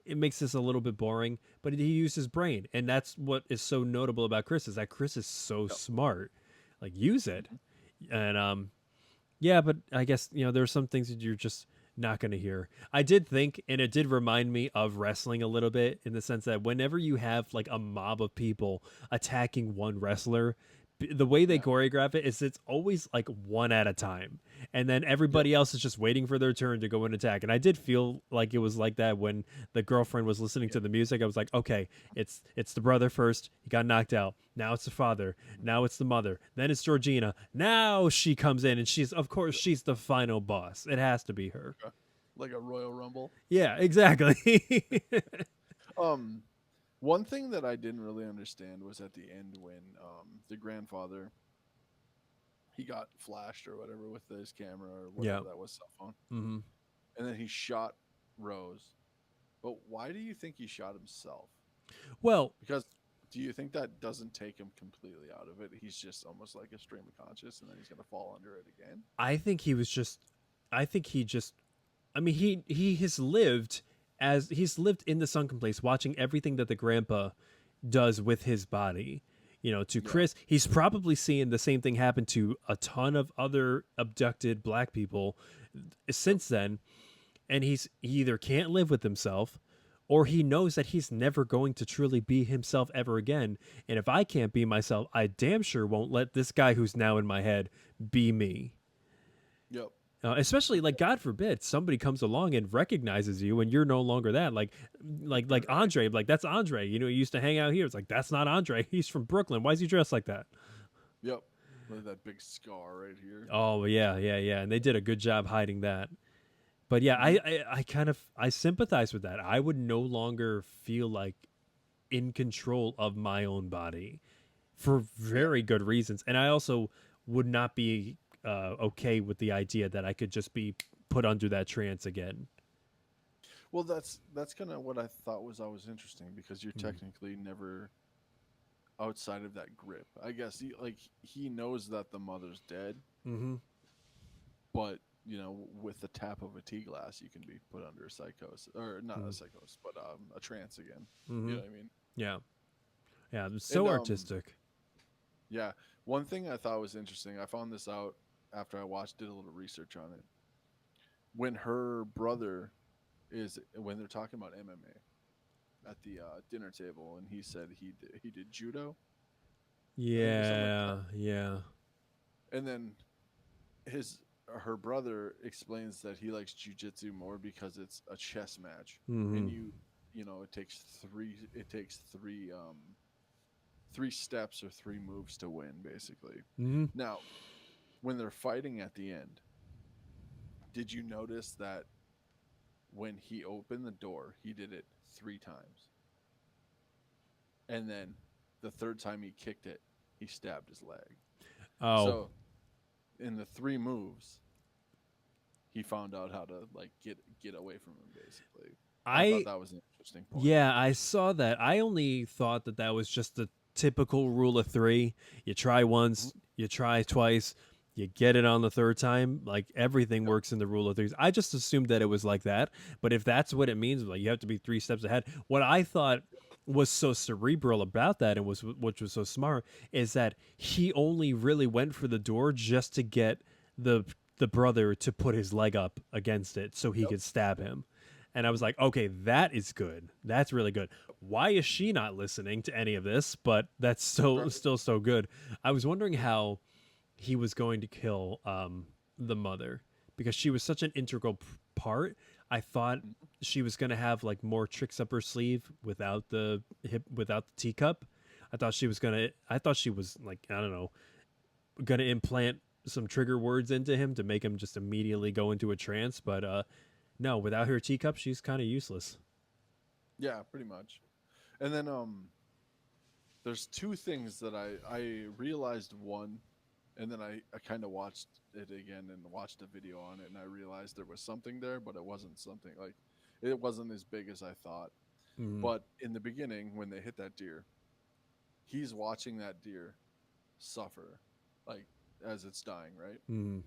it makes this a little bit boring. But he used his brain, and that's what is so notable about Chris is that Chris is so Yep. smart. Like use it, Mhm. and yeah, but I guess there are some things that you're just not going to hear. I did think, and it did remind me of wrestling a little bit in the sense that whenever you have like a mob of people attacking one wrestler, the way they Yeah. choreograph it is it's always like one at a time, and then Yep. everybody else is just waiting for their turn to go and attack. And I did feel like it was like that when the girlfriend was listening Yeah. to the music. I was like, okay, it's the brother first. He got knocked out. Now it's the father. Now it's the mother. Then it's Georgina. Now she comes in, and she's the final boss. It has to be her. Like a Royal Rumble. Yeah, exactly. Um, One thing that I didn't really understand was at the end when the grandfather he got flashed or whatever with his camera or Yeah. whatever that was, cell phone, hmm and then he shot Rose. But why do you think he shot himself? Well, Because do you think that doesn't take him completely out of it? He's just almost like a stream of conscious, and then he's gonna fall under it again. I think he was just. I think he just. I mean, he has lived as he's lived in the sunken place, watching everything that the grandpa does with his body. To Yeah. Chris, he's probably seeing the same thing happen to a ton of other abducted black people since then, and he either can't live with himself or he knows that he's never going to truly be himself ever again. And if I can't be myself, I damn sure won't let this guy who's now in my head be me. Yep. Especially like God forbid somebody comes along and recognizes you and you're no longer that like Andre, like that's Andre, he used to hang out here. It's like that's not Andre, he's from Brooklyn, why is he dressed like that? Yep. Look at that big scar right here. Oh yeah, and they did a good job hiding that. But yeah, Mhm. I kind of I sympathize with that. I would no longer feel like in control of my own body for Yeah. very good reasons. And I also would not be okay with the idea that I could just be put under that trance again. Well, that's kind of what I thought was always interesting because you're Mm. technically never outside of that grip. I guess he knows that the mother's dead, Mm-hmm. but with the tap of a tea glass, you can be put under a psychosis or not a psychosis, but a trance again. You Mm-hmm. know what I mean? Yeah. Yeah. It was And so artistic. yeah, one thing I thought was interesting. I found this out after I did a little research on it. When her brother when they're talking about MMA at the dinner table, and he said he did judo. I think it was something like Yeah. that. Yeah. And then his her brother explains that he likes jujitsu more because it's a chess match, and Mm-hmm. it takes three steps or three moves to win, basically. Mm-hmm. Now, when they're fighting at the end, did you notice that when he opened the door, he did it 3 times, and then the third time he kicked it, he stabbed his leg. Oh. So in the 3 moves, he found out how to like get away from him. Basically, I thought I that was an interesting point. Yeah, I saw that. I only thought that that was just the typical rule of three. You try Mhm. once, you try twice, you get it on the third time. Like everything Yep. works in the rule of threes. I just assumed that it was like that. But if that's what it means, like you have to be 3 steps ahead. What I thought was so cerebral about that and which was so smart is that he only really went for the door just to get the the brother to put his leg up against it so he Yep. could stab him. And I was like, okay, that is good. That's really good. Why is she not listening to any of this? But that's Right. still so good. I was wondering how he was going to kill the mother because she was such an integral part. I thought Mhm. she was going to have like more tricks up her sleeve without the teacup. I thought she was like, I don't know, going to implant some trigger words into him to make him just immediately go into a trance, but no, without her teacup, she's kind of useless. Yeah, pretty much. And then there's two things that I realized. One, and then I kind of watched it again and watched a video on it, and I realized there was something there, but it wasn't something like It wasn't as big as I thought. Mm-hmm. But in the beginning, when they hit that deer, he's watching that deer suffer, like as it's dying, right? Mm-hmm.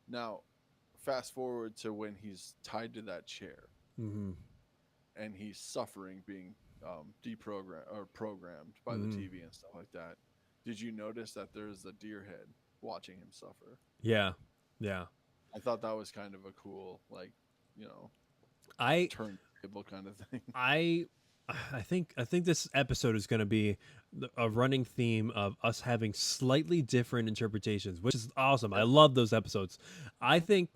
Now, fast forward to when he's tied to that chair Mm-hmm. and he's suffering, being deprogrammed or programmed by the Mm-hmm. TV and stuff like that. Did you notice that there's a deer head watching him suffer? Yeah. Yeah. I thought that was kind of a cool, like, you know, I turntable kind of thing. I I think this episode is going to be a running theme of us having slightly different interpretations, which is awesome. I love those episodes. I think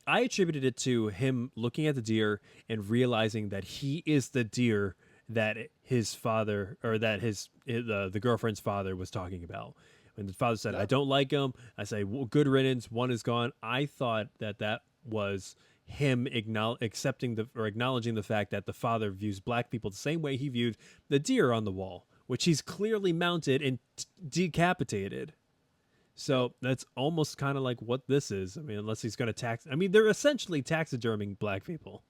I attributed it to him looking at the deer and realizing that he is the deer that his father, or that the girlfriend's father was talking about. When the father said, "I Yep. don't like him," I say, well, "Good riddance. One is gone." I thought that was him acknowledging the fact that the father views black people the same way he viewed the deer on the wall, which he's clearly mounted and decapitated. So that's almost kind of like what this is. I mean, unless he's going to tax. I mean, they're essentially taxiderming black people.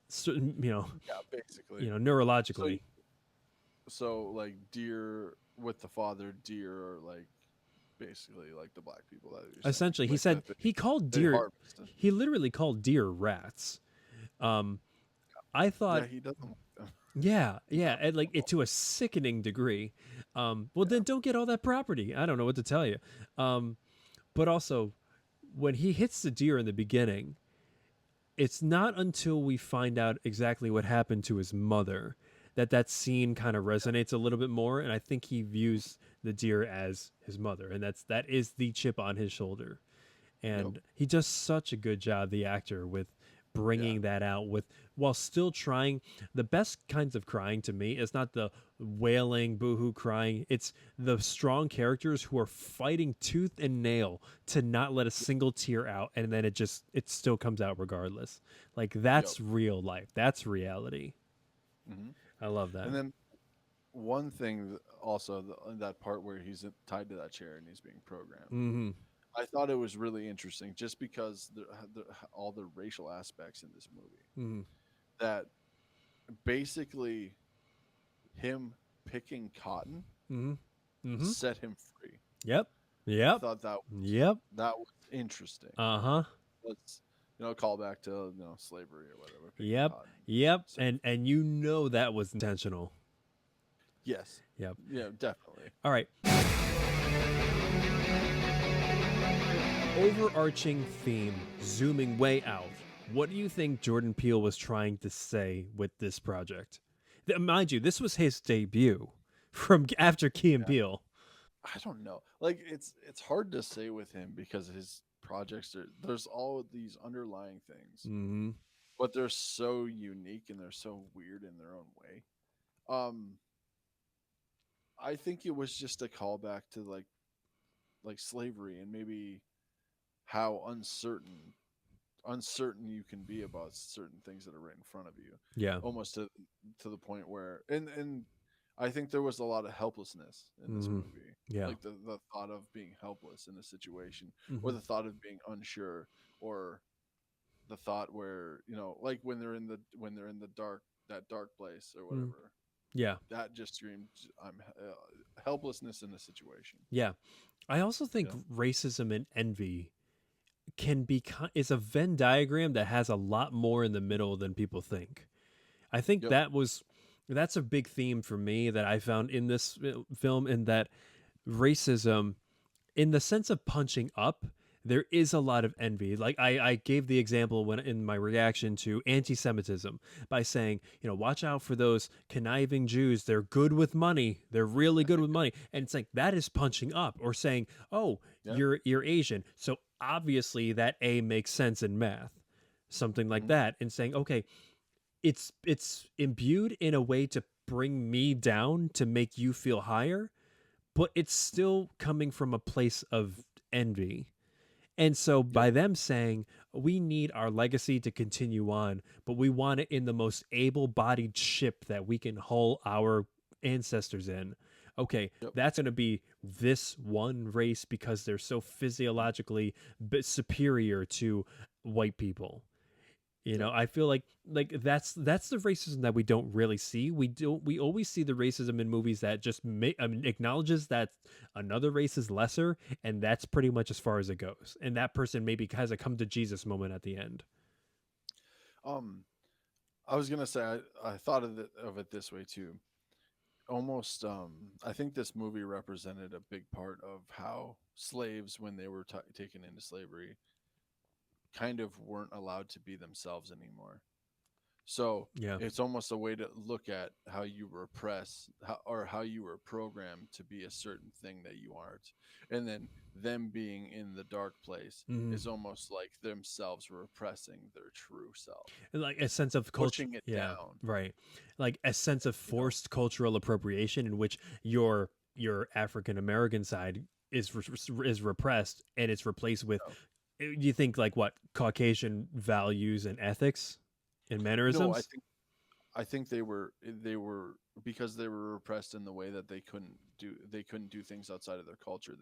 So, Yeah, basically. So, neurologically. so like deer with the father, deer are like basically like the black people that you're saying. Essentially, he Like said that they, he called they deer. harvest. He literally called deer rats. I Yeah, thought, he doesn't like them. yeah, yeah, and like it to a sickening degree. Well, then don't get all that property. I don't know what to tell you. But also, when he hits the deer in the beginning, it's not until we find out exactly what happened to his mother that scene kind of resonates a little bit more, and I think he views the deer as his mother, and that is the chip on his shoulder. Yep. And he does such a good job, the actor, with Yeah. bringing that out with while still trying. The best kinds of crying to me is not the wailing boohoo crying, it's the strong characters who are fighting tooth and nail to not let a single tear out, and then it still comes out regardless. Like, Yep. that's real life, that's reality. Hmm. I love that. And then one thing also that part where he's tied to that chair and he's being programmed. Mm-hmm. I thought it was really interesting just because all the racial aspects in this movie Mm-hmm. that basically him picking cotton Mm-hmm. Mm-hmm. set him free. Yep. I Yep. thought Yep. that was interesting. Uh-huh. Let's call back to slavery or whatever. Picking Yep. cotton. Yep. So, And that was intentional. yes. Yep. Yeah, definitely. All right. Overarching theme, zooming way out. What do you think Jordan Peele was trying to say with this project? Mind you, this was his debut from after Key and Peele. I don't know. Like it's hard to say with him because his projects there's all of these underlying things, Mm-hmm. but they're so unique and they're so weird in their own way. Um, I think it was just a callback to like slavery and maybe how uncertain you can be about certain things that are right in front of you, Yeah. almost to the point where and I think there was a lot of helplessness in this Mm-hmm. movie. Yeah. Like the thought of being helpless in a situation, or Mm-hmm. the thought of being unsure, or the thought where like when they're in the dark place or Mm-hmm. whatever. Yeah. That just screamed I'm helplessness in a situation. Yeah. I also think Yeah. racism and envy is a Venn diagram that has a lot more in the middle than people think. I think Yep. that's a big theme for me that I found in this film, in that racism, in the sense of punching up, there is a lot of envy. Like I gave the example when in my reaction to anti-Semitism by saying, watch out for those conniving Jews. They're good with money. They're really good with money. And it's like, that is punching up. Or saying, oh, Yeah. you're Asian, so obviously that A makes sense in math. Something like Mhm. that. And saying, okay, it's imbued in a way to bring me down to make you feel higher, but it's still coming from a place of envy. And so by them saying, we need our legacy to continue on, but we want it in the most able-bodied ship that we can hull our ancestors in. Okay, Yep. that's going to be this one race because they're so physiologically superior to white people. You Yeah. know, I feel like that's the racism that we don't really see. We always see the racism in movies that just acknowledges that another race is lesser, and that's pretty much as far as it goes. And that person maybe has a come to Jesus moment at the end. Um, I was gonna say I thought of it this way too. Almost, I think this movie represented a big part of how slaves, when they were taken into slavery, kind of weren't allowed to be themselves anymore. So Yeah. it's almost a way to look at how you repress or how you were programmed to be a certain thing that you aren't. And then them being in the dark place Hmm. is almost like themselves repressing their true self, Like a sense of culture. pushing it Yeah, down, right. Like a sense of you know? forced cultural appropriation in which your African American side is repressed and it's replaced with. No, Do you think like what Caucasian values and ethics and no, mannerisms? I think they were because they were repressed in the way that they couldn't do things outside of their culture.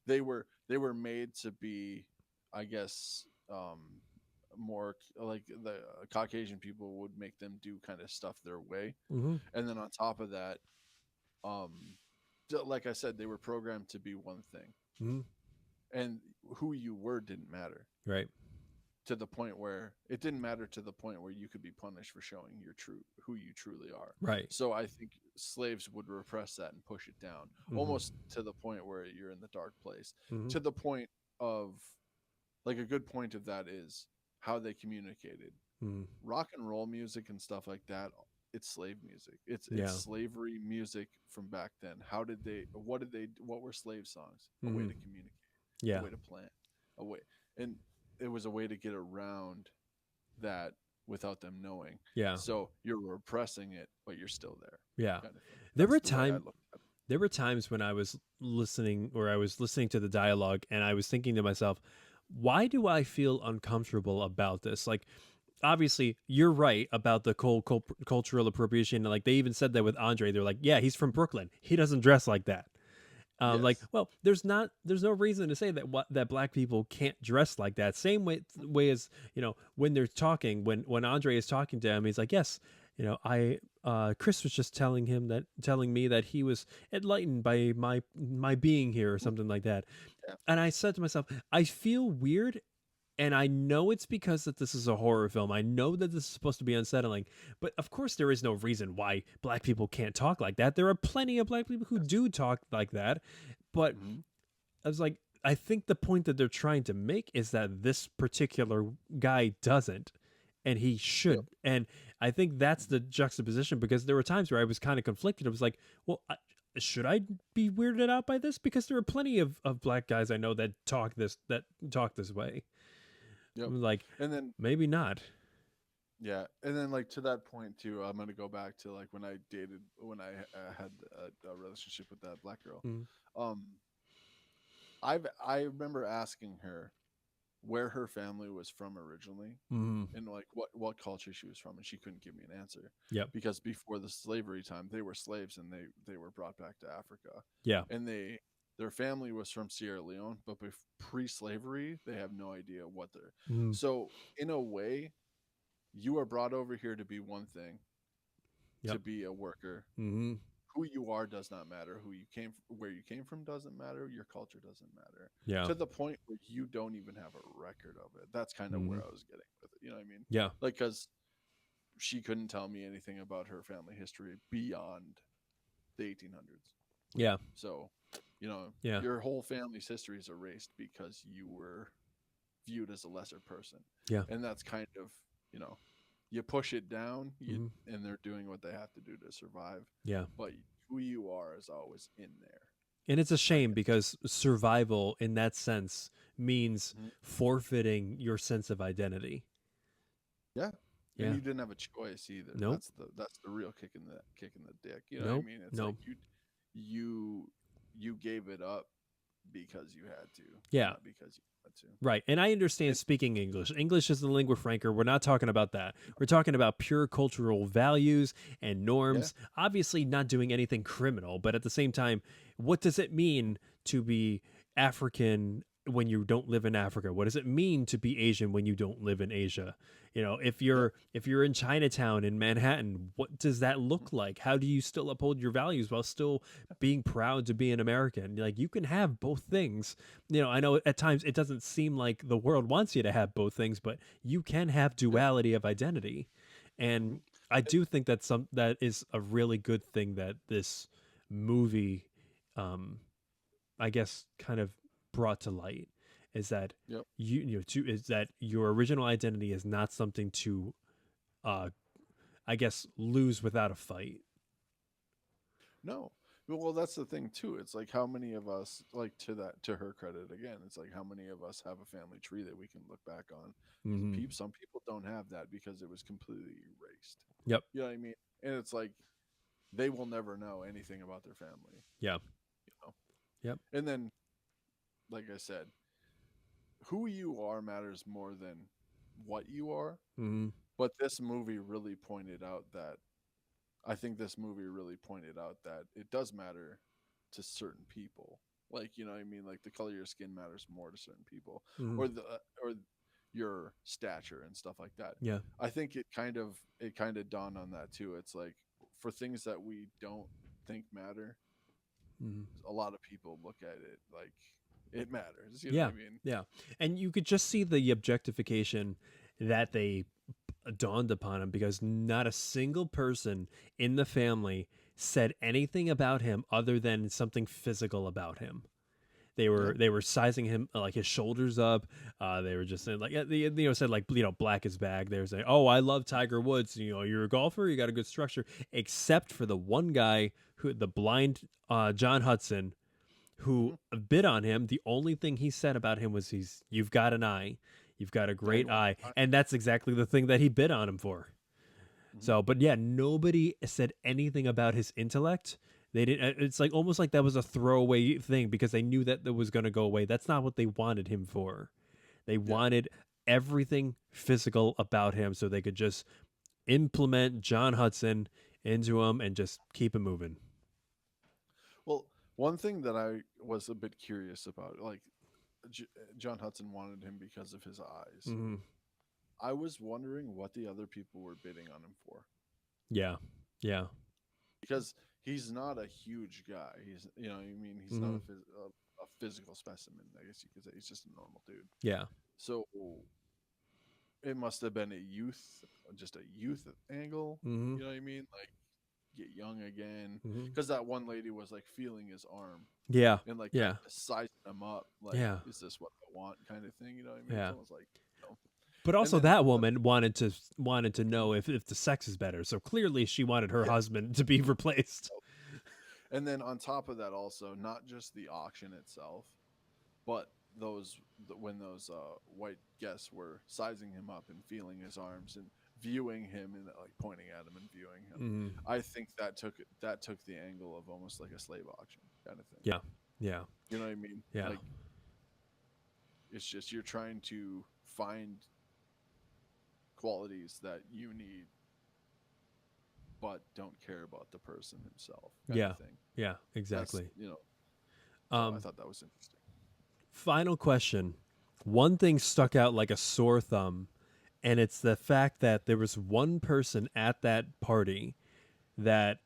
They were made to be, I guess, more like the Caucasian people would make them do kind of stuff their way, Hmm. and then on top of that, um, like I said, they were programmed to be one thing, Hmm. and who you were didn't matter Right. to the point where it didn't matter to the point where you could be punished for showing your true who you truly are. Right. So I think slaves would repress that and push it down Hmm. almost to the point where you're in the dark place. Hmm. To the point of like a good point of that is how they communicated. Hmm. Rock and roll music and stuff like that, it's slave music. It's Yeah. slavery music from back then. What were slave songs? A way Hmm. to communicate, a Yeah. way to plan, a way and it was a way to get around that without them knowing. Yeah. So you're repressing it, but you're still there, Yeah. kind of thing. There That's were the way I time look at it. there were times when I was listening to the dialogue and I was thinking to myself, why do I feel uncomfortable about this? Like obviously you're right about the cultural appropriation. Like they even said that with Andre. They're like, yeah, he's from Brooklyn. He doesn't dress like that. Like, Yes. well, there's no reason to say that that black people can't dress like that. Same way as when they're talking, when Andre is talking to him, he's like, yes, I Chris was just telling me that he was enlightened by my being here or something like that. Yeah. And I said to myself, I feel weird, and I know it's because that this is a horror film. I know that this is supposed to be unsettling, but of course there is no reason why black people can't talk like that. There are plenty of black people who Yes. do talk like that, but Hmm. I was like, I think the point that they're trying to make is that this particular guy doesn't, and he Yep. should. And I think that's the juxtaposition, because there were times where I was kind of conflicted. I was like, well, should I be weirded out by this? Because there are plenty of black guys I know that talk this way. Yep. I'm like, And then maybe not. yeah, and then like to that point too, I'm gonna go back to like when I had a relationship with that black girl. Mm. Um, I remember asking her where her family was from originally Mm. and like what culture she was from, and she couldn't give me an answer Yep. because before the slavery time they were slaves and they were brought back to Africa, Yeah. and their family was from Sierra Leone, but pre-slavery they have no idea what they're. Mm. So in a way, you are brought over here to be one thing, to Yep. be a worker. Mm. Who you are does not matter. Where you came from doesn't matter. Your culture doesn't matter. Yeah. To the point where you don't even have a record of it. That's kind of Mm. where I was getting with it. You know what I mean? Yeah. Like, because she couldn't tell me anything about her family history beyond the 1800s. Yeah. So, Yeah. your whole family's history is erased because you were viewed as a lesser person. Yeah. And that's kind of, you push it down, Mhm. and they're doing what they have to do to survive. Yeah. But who you are is always in there. And it's a I shame guess. because survival in that sense means Mhm. forfeiting your sense of identity. Yeah. Yeah. And you didn't have a choice either. Nope. That's the real kick in the dick. You know what Nope. I mean? It's Nope. like you gave it up because you had to. Yeah. Not because you had to. Right. And I understand And, speaking English. English is the lingua franca. We're not talking about that. We're talking about pure cultural values and yeah. norms. Obviously, not doing anything criminal, but at the same time, what does it mean to be African when you don't live in Africa? What does it mean to be Asian when you don't live in Asia? if you're in Chinatown in Manhattan, what does that look like? How do you still uphold your values while still being proud to be an American? Like, you can have both things. I know at times it doesn't seem like the world wants you to have both things, but you can have Yeah. duality of identity. And I do think that is a really good thing that this movie, um, I guess, kind of brought to light, is that Yep. is that your original identity is not something to, uh, I guess, lose without a fight. No. Well, that's the thing too. It's like how many of us, like to her credit again, it's like how many of us have a family tree that we can look back on. Mm-hmm. Some people don't have that because it was completely erased. Yep. You know what I mean? And it's like they will never know anything about their family. Yeah. You know. Yep. And then, like I said, who you are matters more than what you are. Mm-hmm. But this movie really pointed out that I think this movie really pointed out that it does matter to certain people. Like, you know what I mean? Like the color of your skin matters more to certain people, Mm-hmm. or your stature and stuff like that. Yeah. I think it kind of dawned on that too. It's like for things that we don't think matter, Mm-hmm. a lot of people look at it like it matters. You know Yeah. what I mean? Yeah. And you could just see the objectification that they dawned upon him, because not a single person in the family said anything about him other than something physical about him. They Yeah. were sizing him, like his shoulders up. They were just saying like, said like, black is bag. They were saying, oh, I love Tiger Woods. You're a golfer. You got a good structure. Except for the one guy the blind John Hudson, who bid on him. The only thing he said about him was you've got an eye. You've got a great eye. And that's exactly the thing that he bid on him for. So, but yeah, nobody said anything about his intellect. They didn't. It's like almost like that was a throwaway thing because they knew that was going to go away. That's not what they wanted him for. They wanted everything physical about him so they could just implement John Hudson into him and just keep him moving. Well, one thing that I was a bit curious about, like John Hudson wanted him because of his eyes. Mm-hmm. I was wondering what the other people were bidding on him for. Yeah, yeah, Because he's not a huge guy. He's, I mean, he's not a physical specimen. I guess you could say he's just a normal dude. yeah. So it must have been just a youth angle. Mm-hmm. You know what I mean? Like get young again. Mm-hmm. Because that one lady was like feeling his arm. Yeah, And like yeah, sizing him up. Like, is this what I want? Kind of thing. You know what I mean? Yeah. It's almost like, But also, then that woman wanted to know if the sex is better. So clearly, she wanted her husband to be replaced. And then on top of that, also not just the auction itself, but when those white guests were sizing him up and feeling his arms and viewing him and like pointing at him and viewing him. Mm-hmm. I think that took the angle of almost like a slave auction kind of thing. Yeah, yeah, You know what I mean? yeah, Like, it's just you're trying to find qualities that you need, but don't care about the person himself. Kind yeah, of thing. yeah. Exactly. That's, I thought that was interesting. Final question. One thing stuck out like a sore thumb, and it's the fact that there was one person at that party that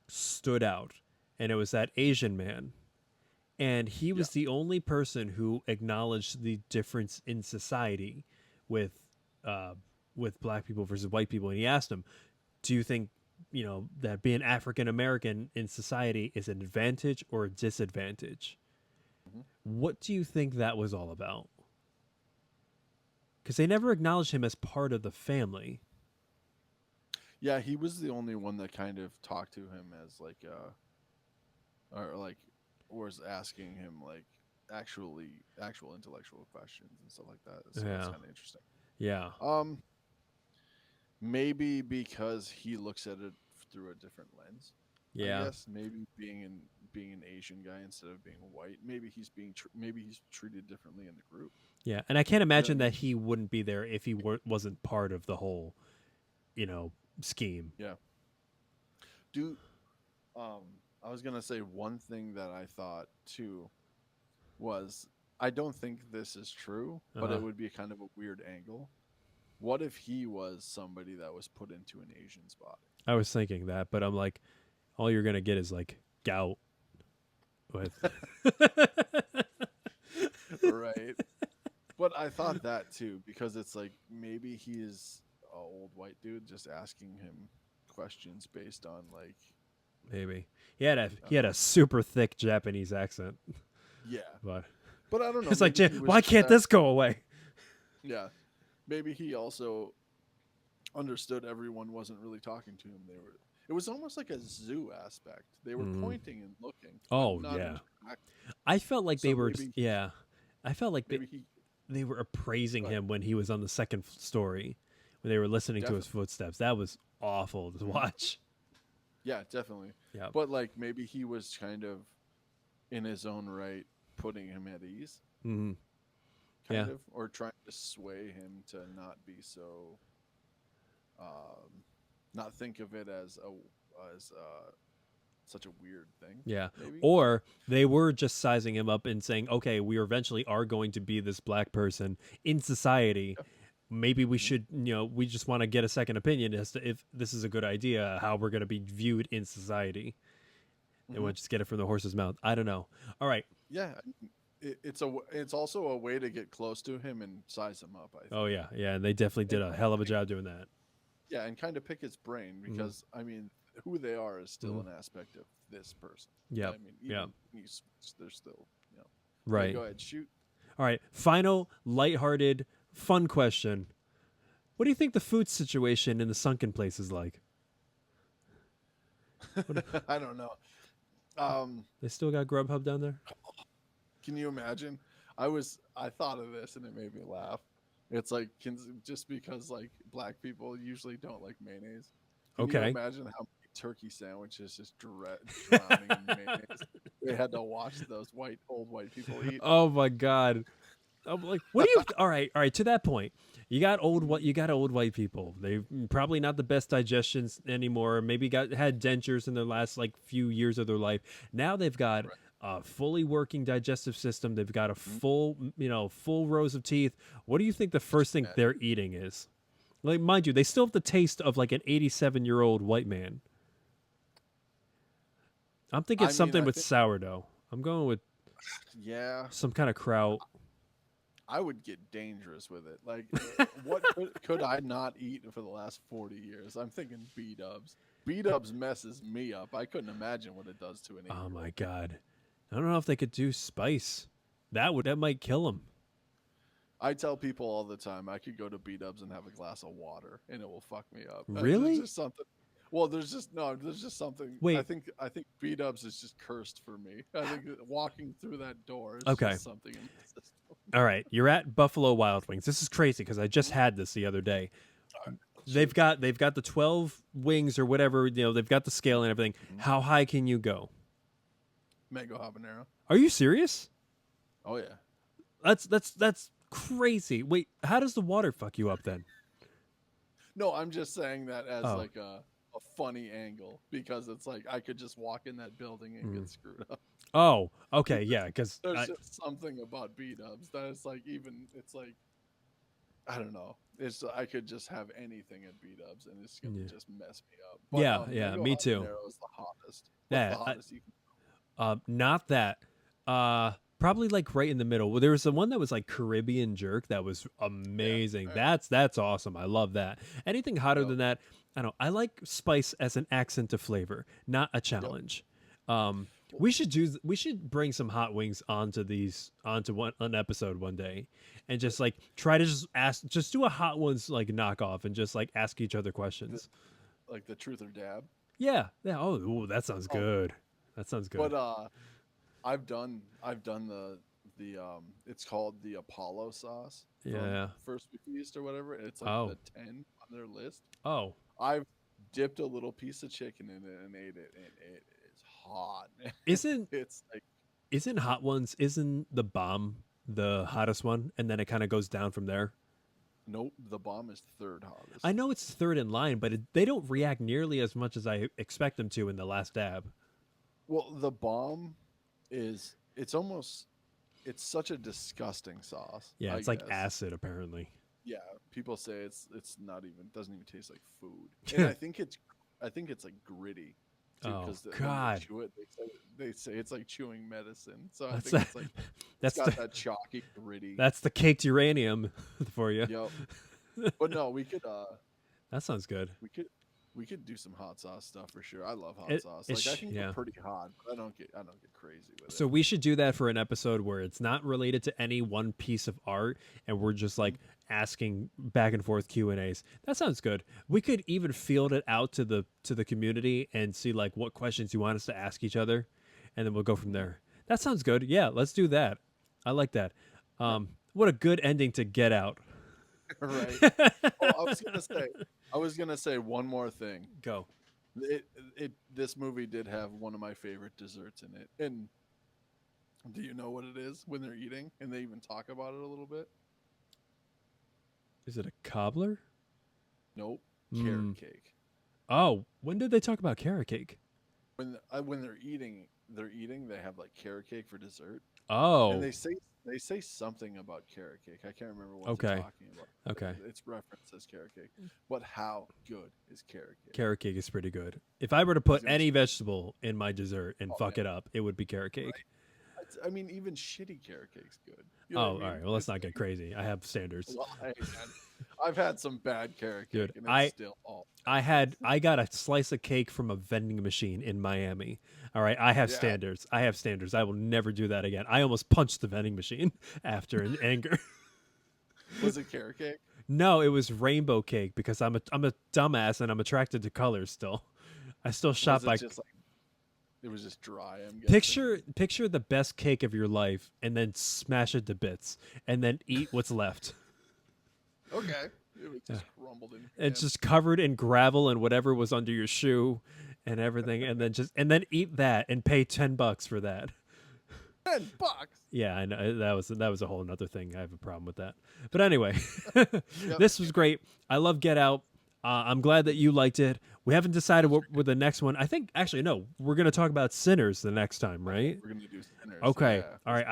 stood out, and it was that Asian man. And he was the only person who acknowledged the difference in society with black people versus white people. And he asked him, do you think, that being African American in society is an advantage or a disadvantage? Mm-hmm. What do you think that was all about? Because they never acknowledged him as part of the family. Yeah, he was the only one that kind of talked to him as like, or like, was asking him like actual intellectual questions and stuff like that. So it's kind of interesting. Yeah. Maybe because he looks at it through a different lens. Yeah. I guess maybe being an Asian guy instead of being white. Maybe he's treated differently in the group. Yeah, and I can't imagine that he wouldn't be there if he wasn't part of the whole, scheme. Yeah. I was gonna say one thing that I thought too was I don't think this is true, but it would be kind of a weird angle. What if he was somebody that was put into an Asian's body? I was thinking that, but I'm like, all you're gonna get is like gout with. Right. But I thought that too, because it's like maybe he's a old white dude just asking him questions based on like, Maybe he had a super thick Japanese accent, yeah. but But I don't know. it's like, Maybe he was why just can't this go away? Yeah. Maybe he also understood everyone wasn't really talking to him. It was almost like a zoo aspect. They were pointing and looking. But Oh not yeah, interacting. I felt like So they were. maybe Yeah, I felt like maybe he they were appraising go ahead. him when he was on the second story, when they were listening to his Definitely. footsteps. That was awful to watch. Yeah, definitely. Yeah. But like maybe he was kind of in his own right putting him at ease, Hmm. kind Yeah. of, or trying to sway him to not be so not think of it as such a weird thing. Yeah. Maybe. Or they were just sizing him up and saying, okay, we eventually are going to be this black person in society. Maybe we Mhm. should, we just want to get a second opinion as to if this is a good idea, how we're going to be viewed in society. And we'll just get it from the horse's mouth. I don't know. All right. Yeah, it's also a way to get close to him and size him up. I think. Oh, yeah. Yeah. And they definitely did a hell of a job doing that. Yeah, and kind of pick his brain because I mean, who they are is still an aspect of this person. Yeah. I mean, even Yeah. when you switch, they're still, Okay, Right. go ahead, shoot. All right. Final, lighthearted, fun question. What do you think the food situation in the sunken place is like? I don't know. They still got Grubhub down there? Can you imagine? I thought of this and it made me laugh. It's like just because like black people usually don't like mayonnaise. Can you Okay. imagine how many turkey sandwiches just drowning in mayonnaise? They had to watch those old white people eat. Oh my god. I'm like, what do you? All right. To that point, you got old white people. They probably not the best digestions anymore. Maybe had dentures in their last like few years of their life. Now they've got a fully working digestive system. They've got a full rows of teeth. What do you think the first thing they're eating is? Like, mind you, they still have the taste of like an 87-year-old white man. I'm thinking I mean, something I with think, sourdough. I'm going with yeah, some kind of kraut. I would get dangerous with it. Like, what could I not eat for the last 40 years? I'm thinking B-dubs. B-dubs messes me up. I couldn't imagine what it does to an 8 Oh my god. I don't know if they could do spice. That might kill them. I tell people all the time I could go to B-dubs and have a glass of water and it will fuck me up. Really? There's just something. Well, there's just something. Wait. I think B-dubs is just cursed for me. I think that walking through that door is Okay. just something in my system. All right, you're at Buffalo Wild Wings. This is crazy because I just had this the other day. They've got the 12 wings or whatever, they've got the scale and everything. How high can you go? Mango habanero. Are you serious? Oh yeah. That's crazy. Wait, how does the water fuck you up then? No, I'm just saying that as Oh. like a funny angle because it's like I could just walk in that building and get screwed up. Oh, okay, yeah, because There's just something about B-dubs that it's like it's like I don't know. I could just have anything at B-dubs and it's gonna just mess me up. But, yeah, mango me too. habanero is the hottest. Yeah, What's the hottest you can not that. Probably like right in the middle. Well, there was the one that was like Caribbean jerk that was amazing. Yeah. That's awesome. I love that. Anything hotter Yep. than that, I don't know. I like spice as an accent to flavor, not a challenge. We should bring some hot wings onto an episode one day, and just like try to just do a hot ones like knockoff and just like ask each other questions. like the truth or dab. Yeah. Oh, ooh, that sounds good. That sounds good. But I've done the it's called the Apollo sauce. from Yeah. First Feast or whatever. And it's like Oh. the 10 on their list. Oh, I've dipped a little piece of chicken in it and ate it, and it is hot. isn't It's like hot ones? Isn't the bomb the hottest one, and then it kind of goes down from there? nope, the bomb is third hottest. I know it's third in line, but they don't react nearly as much as I expect them to in the last dab. Well, the bomb it's such a disgusting sauce. Yeah, I it's like guess. acid apparently. Yeah, people say it's not even doesn't even taste like food, and I think it's like gritty too Oh because when they God, chew it, they say it's like chewing medicine. So I that's think that. it's like it's That's got the that chalky gritty. that's the caked uranium for you. Yep. But no, That sounds good. we could we could do some hot sauce stuff for sure. I love hot It, sauce. it's Like I can go yeah. pretty hot, but I don't get crazy with So it. we should do that for an episode where it's not related to any one piece of art, and we're just like asking back and forth Q&As. That sounds good. We could even field it out to the community and see like what questions you want us to ask each other, and then we'll go from there. That sounds good. Yeah, let's do that. I like that. What a good ending to Get Out. Right. Oh, I was gonna say one more thing. Go. This movie did have one of my favorite desserts in it. And do you know what it is when they're eating? And they even talk about it a little bit. Is it a cobbler? Nope, carrot cake. Oh, when did they talk about carrot cake? When they're eating, they have like carrot cake for dessert. Oh, And they say something about carrot cake. I can't remember what Okay. they're talking about. Okay. It's referenced as carrot cake. But how good is carrot cake? carrot cake is pretty good. If I were to put It's any vegetable in my dessert and Oh, fuck yeah. it up, it would be carrot cake. I mean, even shitty carrot cake's good. You Oh, know all what I mean? right. Well, let's It's- not get crazy. I have standards. Well, I've had some bad carrot cake, Dude, and I- it's still all. I got a slice of cake from a vending machine in Miami. All right, I have Yeah. standards. I have standards. I will never do that again. I almost punched the vending machine after in anger. Was it carrot cake? No, it was rainbow cake because I'm a dumbass and I'm attracted to colors still. I still shop Was it by just like it was just dry? I'm guessing. picture the best cake of your life and then smash it to bits and then eat what's left. Okay, it was just crumbled in. Your It's hand. just covered in gravel and whatever was under your shoe and everything and then eat that and pay $10 for that. $10. Yeah, I know that was a whole nother thing. I have a problem with that. But anyway, Yep. this was great. I love Get Out. I'm glad that you liked it. We haven't decided what with the next one. I think actually no, we're gonna talk about Sinners the next time, right? We're gonna do Sinners. Okay. Yeah. All right.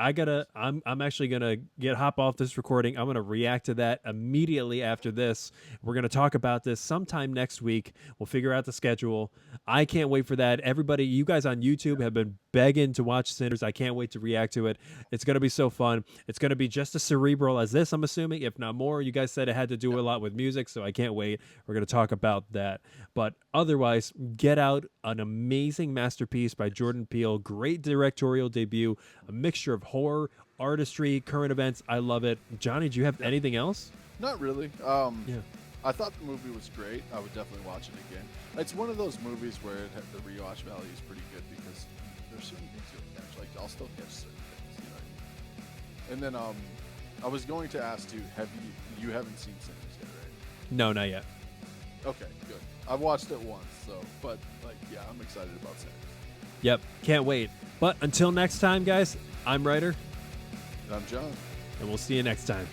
I'm actually gonna hop off this recording. I'm gonna react to that immediately after this. We're gonna talk about this sometime next week. We'll figure out the schedule. I can't wait for that. Everybody, you guys on YouTube have been begging to watch Sinners. I can't wait to react to it. It's gonna be so fun. It's gonna be just as cerebral as this, I'm assuming, if not more. You guys said it had to do a lot with music, so I can't wait. We're gonna talk about that. But otherwise, Get Out, an amazing masterpiece by Jordan Peele. Great directorial debut, a mixture of horror, artistry, current events. I love it. Johnny, do you have anything else? Not really. Yeah. I thought the movie was great. I would definitely watch it again. It's one of those movies where the rewatch value is pretty good because there's certain things you'll catch. Like I'll still catch certain things, you know what I mean? And then I was going to ask you, you haven't seen Sinners yet, right? No, not yet. Okay, good. I've watched it once, so but like yeah, I'm excited about Sinners. Yep, can't wait. But until next time, guys, I'm Ryder, I'm John. and we'll see you next time.